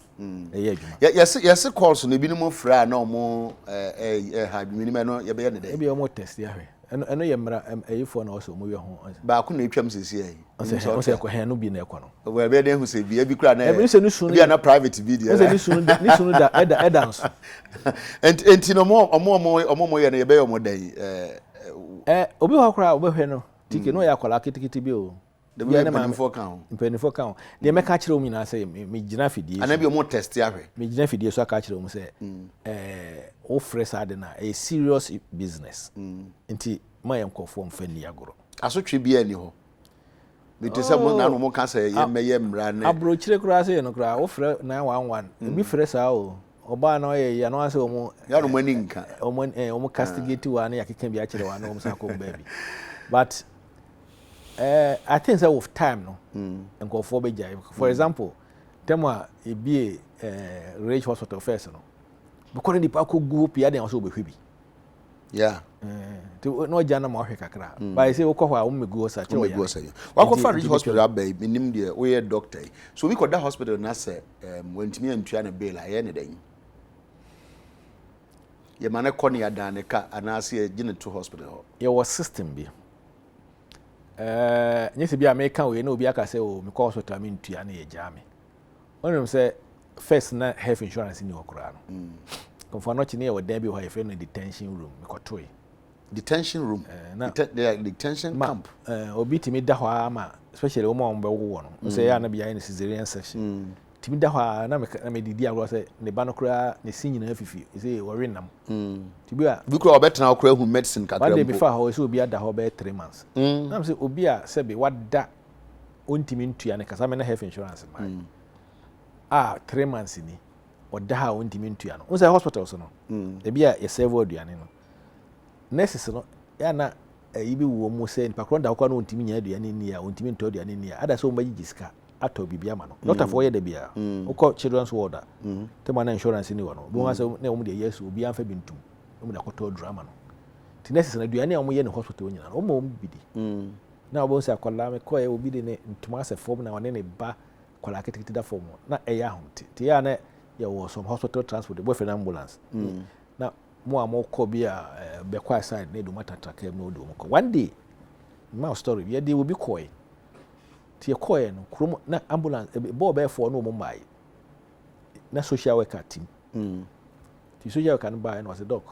Speaker 2: Eye adwuma.
Speaker 1: Yes calls no bi no mo fra na omo ha adwuma no ye be ye ne dey.
Speaker 2: E be omo test ya hwe. Eno ye mra eyifo na also mo we ho.
Speaker 1: Ba ko na etwam sesi ayi.
Speaker 2: O se ko hen no bi na ekọ no.
Speaker 1: We be dey hu se bi e bi kra na.
Speaker 2: E bi se no sunu.
Speaker 1: Bi na private video.
Speaker 2: E se ni sunu da edans.
Speaker 1: Enti no mo ye na ye be yo mo dai
Speaker 2: obi ho akra obi hwe no tike no ya akwala kitikiti bi o
Speaker 1: de bi na manfo kan
Speaker 2: de me ka kire o mi na say me gina fidie
Speaker 1: ana bi o mo test ya hwe
Speaker 2: me gina fidie so aka kire o mo say o fresh ade na a serious business enti ma ye nkofo mfani agoro
Speaker 1: asotwe bi ani ho bete se mo na no mo ka say ye meye mra ne
Speaker 2: abro kire kura say no kura o fre 911 bi fresh a o oba na ye ya no ase o mo
Speaker 1: ya no mani nka
Speaker 2: o mo castigate wa na yakeka bi a kire wa na o mo sa ko baby but I think that with time no and go for be jai for example tema e bi rage hospital first no because the pa ko group ya dem so be hwe bi
Speaker 1: yeah
Speaker 2: no jana ma hwe kakra by say wo ko hwa wo mego sa che
Speaker 1: wa ko fa rage hospital abai minim de we ye doctor so we ko that hospital na say wantimi antua na bail aye ne dan ye mane ko ne ya dan ne ka anase ye gine to hospital ho
Speaker 2: ye was system bi nyese bi American we na obi aka say o me call hospital me ntua na ye jame onim say first na health insurance ni okura no konfa no chi ne ye wadan bi ho ye fe no detention room me kotoy
Speaker 1: detention room. Detention camp.
Speaker 2: Obi timi da hɔ ama especially wo ma on be wo no. Say ya na bia in cesarean section. Timi da hɔ na me didi agro say ne ba no kra ne si nyina afifi. Say worry nam. Tibi a
Speaker 1: bi kra obetena kra hu medicine kakra.
Speaker 2: One day before how say obi ada hɔ be 3 months. Na say obi a say be wada ontimi ntua ne kasa me na health insurance man. 3 months ni. Oda ha ontimi ntua no. Wo say hospitals no. E bia ye serve aduane no. Nurses no ya na ibi wo mu say nipa kro da kwa no ontimi nya aduane ni a ontimi nto aduane ni a ada so mba giska ato bibia ma no doctor for ye da bia ukọ children's ward te ma na insurance ni wo no bo say na wo de yesu obi anfa bintum wo da koto drama no ti nurses na aduane a wo ye ne hospital nyina no wo bidi na wo say akwala me ko ye obi de ne ntuma ase form na wone ne ba kwala ketekete da form na eya ho ti ya na ye wo some hospital transport bo fe na ambulance na mo amoko bi a be kwa side na do matata ka no do mo one day my story ye dey will be koi ti koi no krom na ambulance bo be for no mo mai na social worker team ti social worker no buy no as a doc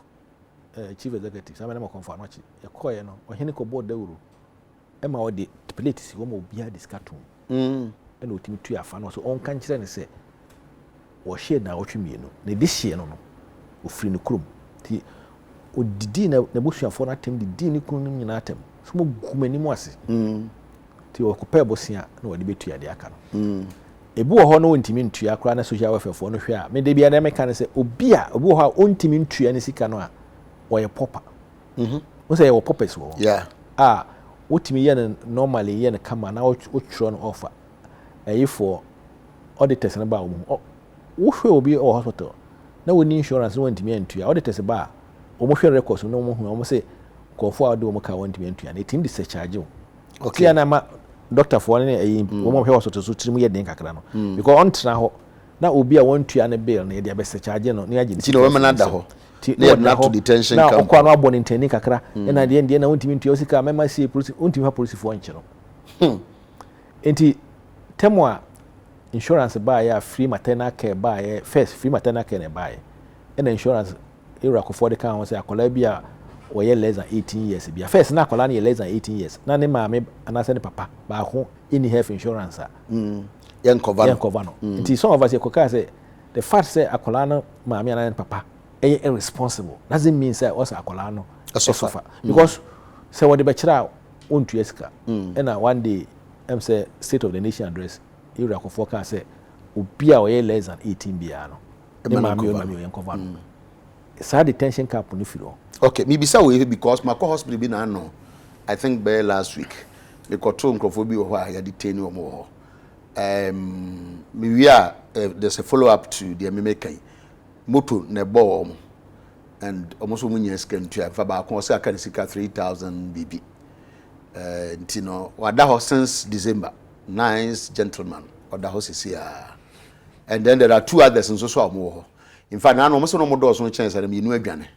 Speaker 2: chief executive sama na mo confirm no chi ye koi no o hene ko board dawuro e ma o de plate si wo mo bia discato e na otimi tu afa no so on kan kire ne se wo share na otwemienu na de hye no no ofiri ne krom ti odidi na busuafo na tem didi ni kunu nyina atem so mo gumani mu ase ti o kopɛ bosia na wode betua de aka no ebu wo ho no ontimi ntua kra na social welfare fo no hwe a me de bia na meka ne se obi wo ho a ontimi ntua ne sika no a wo ye popper wo say wo poppers wo wotimi ye no normally ye no kama na wo twro no offer for auditors na ba wo hwe obi o hospital na woni insurance no wantimi antua auditors ba o mo hwe records no mo hu o mo say kofo a do mo ka wantimi antua na tim discharge o okay na ma doctor for ne ayi wo mo hwe hospital so tirim ye den kakra no because on tena ho na obi a wantua ne bill na ye de discharge no ne agi
Speaker 1: ti no we na da ho na to detention camp
Speaker 2: na okwa no abon inteni kakra na de na wantimi ntua o sika mema see police wantimi ha police fo nche no enti temwa insurance buy ya free maternal care buy first free maternal care buy and insurance era ko for the can say akola bia o ye less than 18 years bia first na akola na less than 18 years na ne maame anase ne papa ba ho any health insurance
Speaker 1: yen cover
Speaker 2: no it is some of us say the fact say akola no maame anase papa irresponsible doesn't mean say also akola no suffer because say what the bechira ontu esika and one day am say state of the nation address era ko foka say obi a o less than 18 bia no e maame yen cover no sa detention camp no firo
Speaker 1: okay me bisa we because my hospital bi na no I think by last week the control microphone bi wo ha ya detain wo mo me there's a follow up to the memekai moto na bo and almost wo nya scan to afa ba ko say aka sika 3000 bb ntino wada ho since December. Nice gentleman or the house here, and then there are two others in so more. In fact, I know most of them doors no chance that me no aduane.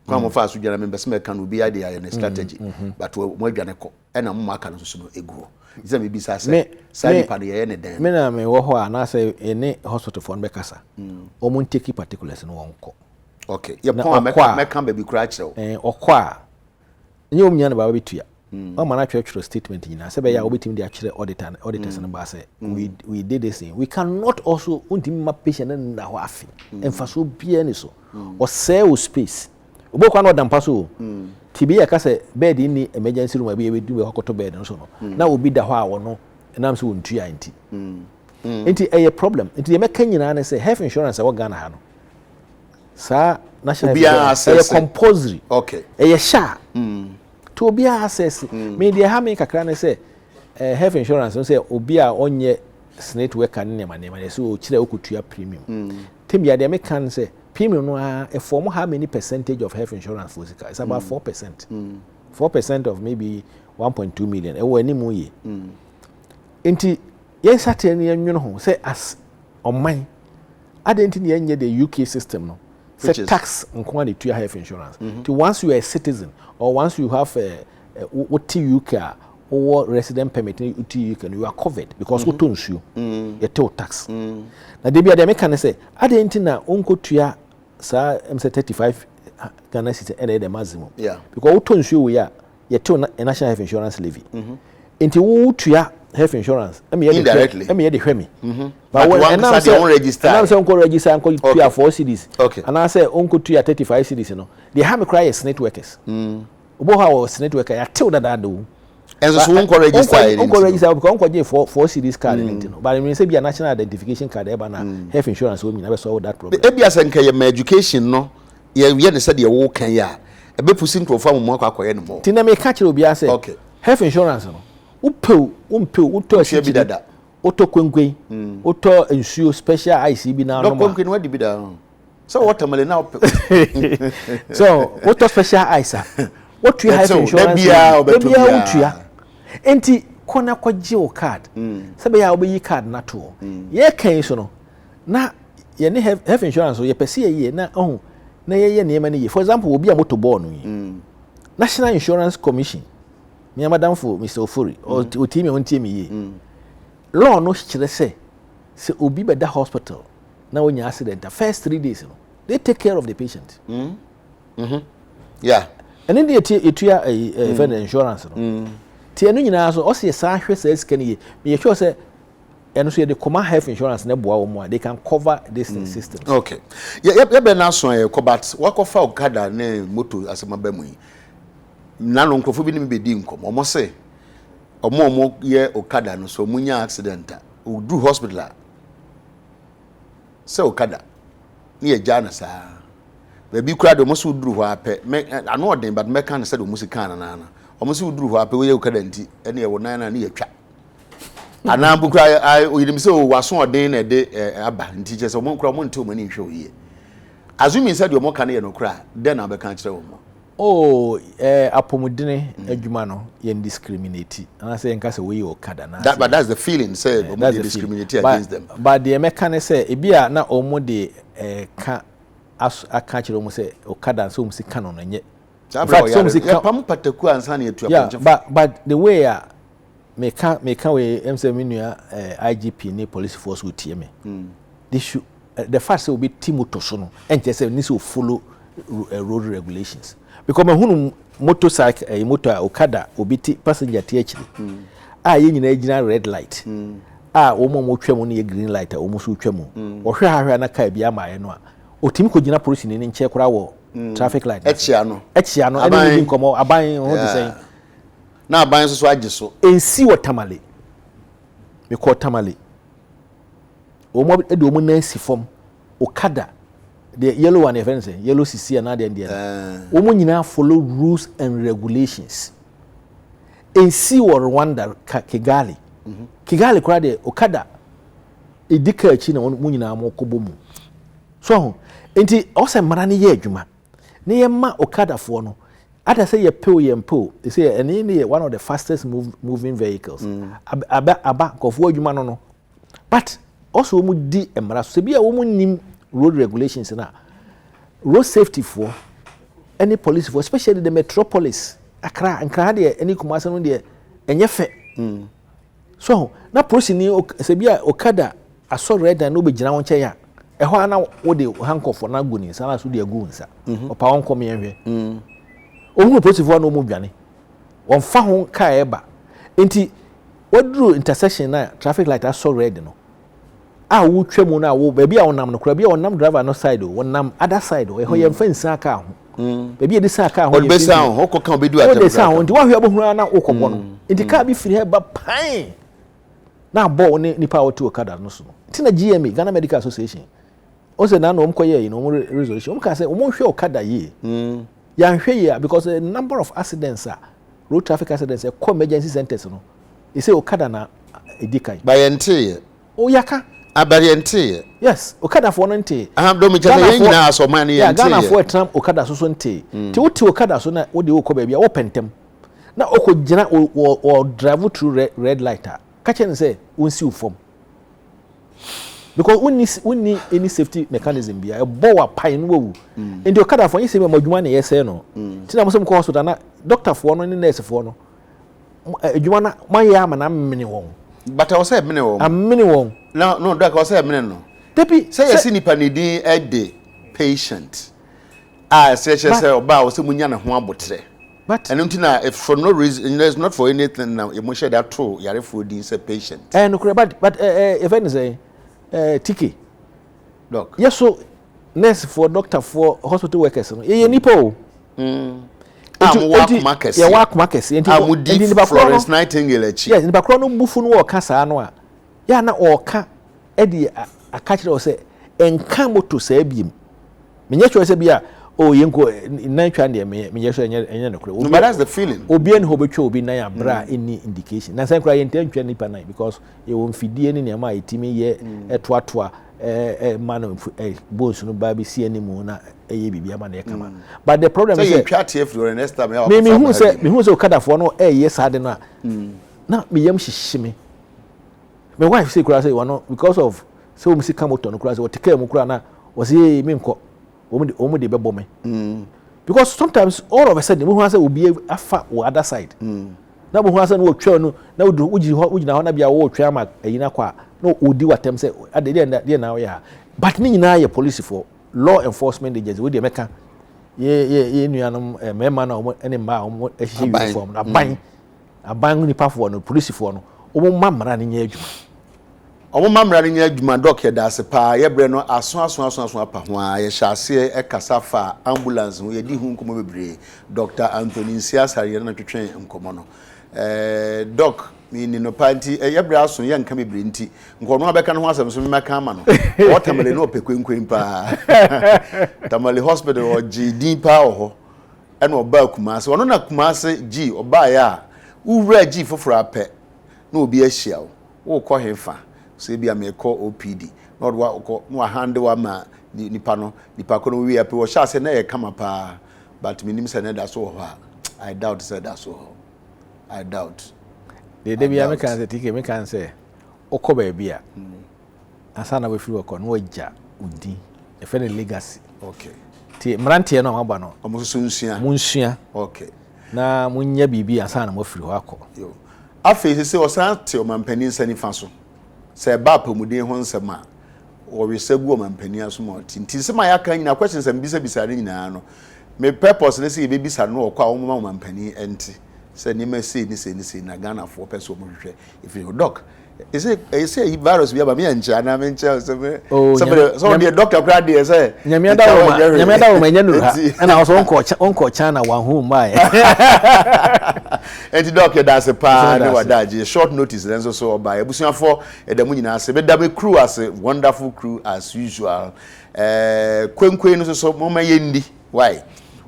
Speaker 1: Come on fast, we get members make can be idea and strategy, but we mo aduane ko. And am maka no so no egu. Is me be say say pa dey any den.
Speaker 2: Me na me wo ho ana say any hospital for bekasa. O mo take particulars no wonko.
Speaker 1: Okay. Ye pon make be kura kire o.
Speaker 2: Okọ a. Nye omnya na ba betua. O man atwetwero statement nyina se be ya obetim de akire auditors no ba say we did this thing. We cannot also untimi ma patient na ho afi emfaso bia ni so o say o space obokwa no dampa so tibi ya ka say bed ni emergency room abi e du be hokoto bed no so no na obi da ho a wo no enam so ontua anti enti a problem enti ye meka nyina na say health insurance we Ghana ha no sa national health compulsory
Speaker 1: okay
Speaker 2: e sha to obi access me dey ha me kakra na say health insurance no say obi a onye snake worker ne ma so o kire okutua premium tembia dey me kan say premium no a form how many percentage of health insurance for sika it's about 4%. 4% of maybe 1.2 million e wo animu ye enti yes atene yenwo ho say as oman identity yenye the UK system no say tax nko na tua health insurance once you are a citizen or once you have a UK or resident permit you are covered because what don't you you tax na dey bia dey make can say identity na onko tua sa say Ghana city and the maximum.
Speaker 1: Yeah.
Speaker 2: Because what turns you a national health insurance levy. Into who to ya health insurance.
Speaker 1: Indirectly.
Speaker 2: I mean, the
Speaker 1: but one side they won't register.
Speaker 2: And I'm saying uncle register uncle to ya 4 cities.
Speaker 1: Okay.
Speaker 2: And I say uncle to ya 35 cities. You know, they have me cry as net workers. Ubo how as net worker. I tell that do.
Speaker 1: And so uncle register.
Speaker 2: Uncle register because uncle get 4 cities card. But I mean, say be a national identification card. Health insurance. We never solve that problem.
Speaker 1: Ebi asenka ye education no. Ye said ye wo kan ya. Ebe pushing to farm mo akwaye no mo.
Speaker 2: Tina me catch obi say. Okay. Health insurance no. Uto
Speaker 1: bi dada.
Speaker 2: Uto kwenkwen. Uto nsuo special ICB na no.
Speaker 1: Kwenkwen no di bi da. So watermelon now.
Speaker 2: So uto special ice. What you health insurance? Ebi utua. Enti kona kwaje o card. Sebe ya obeyi card na to. Ye kan so no. Na ye ne health insurance ye pese ye na oh na ye ne ma ne ye. For example, obi a motor born no. National Insurance Commission. Me madam for Mr. Ofuri or team on team ye. Law no kire say obi be da hospital na onya accident the first 3 days no. They take care of the patient.
Speaker 1: Yeah.
Speaker 2: And then they etua a insurance no. Ti enu nyina so o se sa hwe sa scan ye. Me sure say enu so the common health insurance na boa wo mo they can cover this system.
Speaker 1: Okay. Yeah be na so e ko but wakofa okada na moto asema ba mu yi. Na no nkrofo bi ni be di nkom omo se omo ye okada no so munya accident o do hospital se okada ni ye jana sa be bi kura do mo so duru ho ape ano odin but me kan se do musika na omo so duru ho ape we ye okada nti ene ye wo nan na ne ye twa ana bu kura oyinim se o waso odin na de aba nti je se omo kura mo nte omo ni hwe oye azumi se de omo kan ye no kura den na be kan kire omo.
Speaker 2: Oh, apomudine adwuma no ye discriminate. And I say nka say we okada na.
Speaker 1: But that's the feeling say omo dey discriminate against them.
Speaker 2: But the mechanic say e bia na omo dey ka aka kire omo say okada so omo sika no nye.
Speaker 1: Pam pataku ansa na etu aponje.
Speaker 2: But the way meka we emse minua IGP ni police force with me. They should the fact say obi timoto so no enche say ni so follow road regulations. Because mahunu motorcycle motor okada obiti passenger ti actually ye nyina ejina red light omo twam no ye green light omo so twam ohwe ahwe na car bia ma ye no a otimi ko gina police ni nche kura wo traffic light
Speaker 1: echia no
Speaker 2: ene ni nkomo aban ho de say
Speaker 1: na aban so agi so
Speaker 2: ensi watamale me ko tamale omo e de omo na si form okada the yellow one even say yellow CC and the Indian. Women nyina follow rules and regulations. In see or Rwanda Kigali. Kigali kura de okada edika chi na women nyina mo kobomu. So enti ose marani ye adwuma. Ne ye ma okada fo no. Ata say ye pay they say any one of the fastest moving vehicles. Aba kofo adwuma no. But also womu di emra so bia womu nim road regulations na road safety for any police for especially the metropolis Accra and Krade any Kumasi no de enye fe so na police ni se bia okada Asare red and no be gina won che ya e ho na wo de handcuff na guni sa na so de agu nsa opa won kom yenhwe ohun police for no mu dwane won fa ho ka eba enti wadru intersection na traffic light Asare red no wo twemu na wo ba bia wonam no kura bia wonam driver no side wonam other side e ho ye mfansa aka ho ba bia de sa aka ho
Speaker 1: ye be sa ho ko kan be du atem
Speaker 2: de sa ho ndi wo hwe abohunu na wo kokọ no ndi ka bi firi he ba pan na bo ne nipa wo to okada no so no ti na GMA Ghana Medical Association o se na no mkoye no resolution ka say o mo hwe okada ye ya hwe ye because the number of accidents road traffic accidents come emergency centers no e say okada na edikai
Speaker 1: ba yente
Speaker 2: o yaka
Speaker 1: abariente
Speaker 2: yes okada for no nte
Speaker 1: do me jana yen nyina asoma ne yente
Speaker 2: Ghana for tram okada so nte ti wuti okada so na wo de wo ko ba bia wo pentem na oko gina o drive through red light ka chen say wonsi u form because unni any safety mechanism bia e bo wa pai no wu ndi okada for yese me madwuma ne yese no ti na mo sem ko hospital na doctor for no ni nurse for no adwuma na maya ama na mmene won
Speaker 1: but I was say mmene won
Speaker 2: amene won
Speaker 1: no doctor was say mmene no
Speaker 2: tepi
Speaker 1: say yes nipa ne din e de patient say oba wo se munya na ho abotre.
Speaker 2: But
Speaker 1: and if for no reason, it's not for anything now, you must share that true, you are for the patient.
Speaker 2: And but if any say Tiki.
Speaker 1: Doc.
Speaker 2: Yes, so nurse for doctor for hospital workers. Ye nipo.
Speaker 1: Work markets.
Speaker 2: Yeah, work markets.
Speaker 1: And Florence Nightingale.
Speaker 2: Yes, in the background bufu no kasa no a. Ya na oka e a catch or say enka moto say biem. Menye sure say bia oh yenko nantwa de menye sure enye no kure.
Speaker 1: But that's the feeling.
Speaker 2: Obi en ho betwa obi na ya bra any indication. Na san kura ye ntantwa nipa na because ye won fidie ni ma etimi ye etoatoa man bones no ba bi si animu na eye bibia ma na kama. But the problem is
Speaker 1: you try to for next time
Speaker 2: me hu say okadafo no yes ade no na me yam hihime. My wife say kura say one because of so me sika motor no kura say oteka mu kura na o say me nko omo de bebo me because sometimes all of a sudden we say obi afa o other side na bo hu say no otwa no na uji na ho na bia wo otwa ma ayina kwa no odi watem say ade de na ya but ni nyina ye police for law enforcement agency we dey meka ye nuanom mema na omo ene ma omo ehihie uniform na aban ni pa for no police for no omo mamra ni nya adwuma
Speaker 1: omo mamra ni nya adwuma doc ye da se pa ye bre no aso apa ho a ye hyase e kasa fa ambulance ho ye di hu nkomo bebre Dr. Anthony Nsiah Asare na twetwen nkomo no doc ni no panti ye bre aso ye nka bebre nti nkono abeka no ho asem so meka ama no watermelon no pekwenkwen pa tamale hospital o GD pa ho e no ba Kumase wono na Kumase G oba ya uwura G foforo apɛ na obi ahia wo kɔ hefa so bia me kɔ OPD na wo no handle wa ma nipa ko no wi apɛ wo sha se na ye kama pa but minim se na da so ho I doubt say that so I doubt
Speaker 2: de bia me kan say tike me kan say okɔ ba bia asana we free okɔ no wagya udi e fe ne legacy
Speaker 1: okay
Speaker 2: ti mrantie no amaba no
Speaker 1: omusua okay
Speaker 2: na munya bibi asana mo free ho akɔ
Speaker 1: yo afi se o san te o mampani nsani fa so se ba pamuden ho nsema o resegu o mampani aso mo tinti se ma ya kan nyina question se bisa ne nyina no me purpose ne se be bisa no o kwa o ma mampani enti se ni ma se ni na Ghana for person mo hwehwe if you doc is it virus be ba me ancha na me ncha so the doctor crowd there say
Speaker 2: nyameda wo manya no ha na also onko China wan hu mai
Speaker 1: enti doc ya da se pa ne wadaji short notice then so oba ebusuafo edamu nyina se be da be crew as a wonderful crew as usual kwenkwen no so mo ma yendi why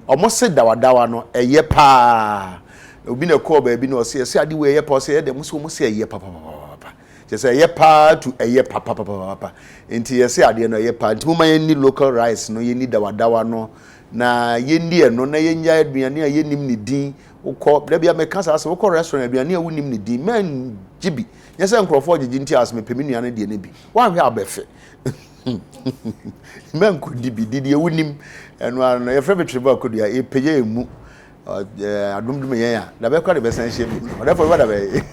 Speaker 1: omo se dawa no eye pa obi na call ba bi no se ade we eye pa se edem so mo se eye pa just say yepa to a yepa papa enti yesi ade no yepa nti muma yenni local rice no yenni dawa no na yenni no na yenya aduane a yennim ne din ukọ da bia me kasa so ukọ restaurant aduane a wunim ne din man jibi nyese nkrofo gigi nti as me peminu ane de ne bi wan hwe abefe man ko dibi didi wunim eno ano ye frɛ betreba ko dia e peye emu adumdum yen ya da be kwa de be san hye bi therefore what da be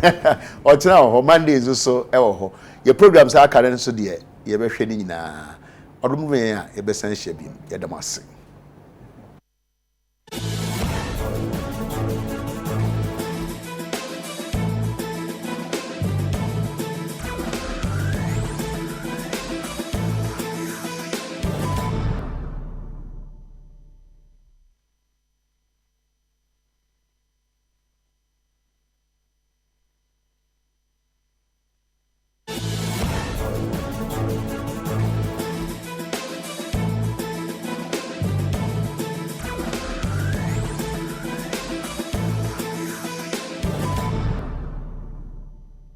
Speaker 1: o tena ho Mondays so e wo ho ye programs aka den so de ye be hwe ni nyina adumdum yen ya e be san hye bi ye da mase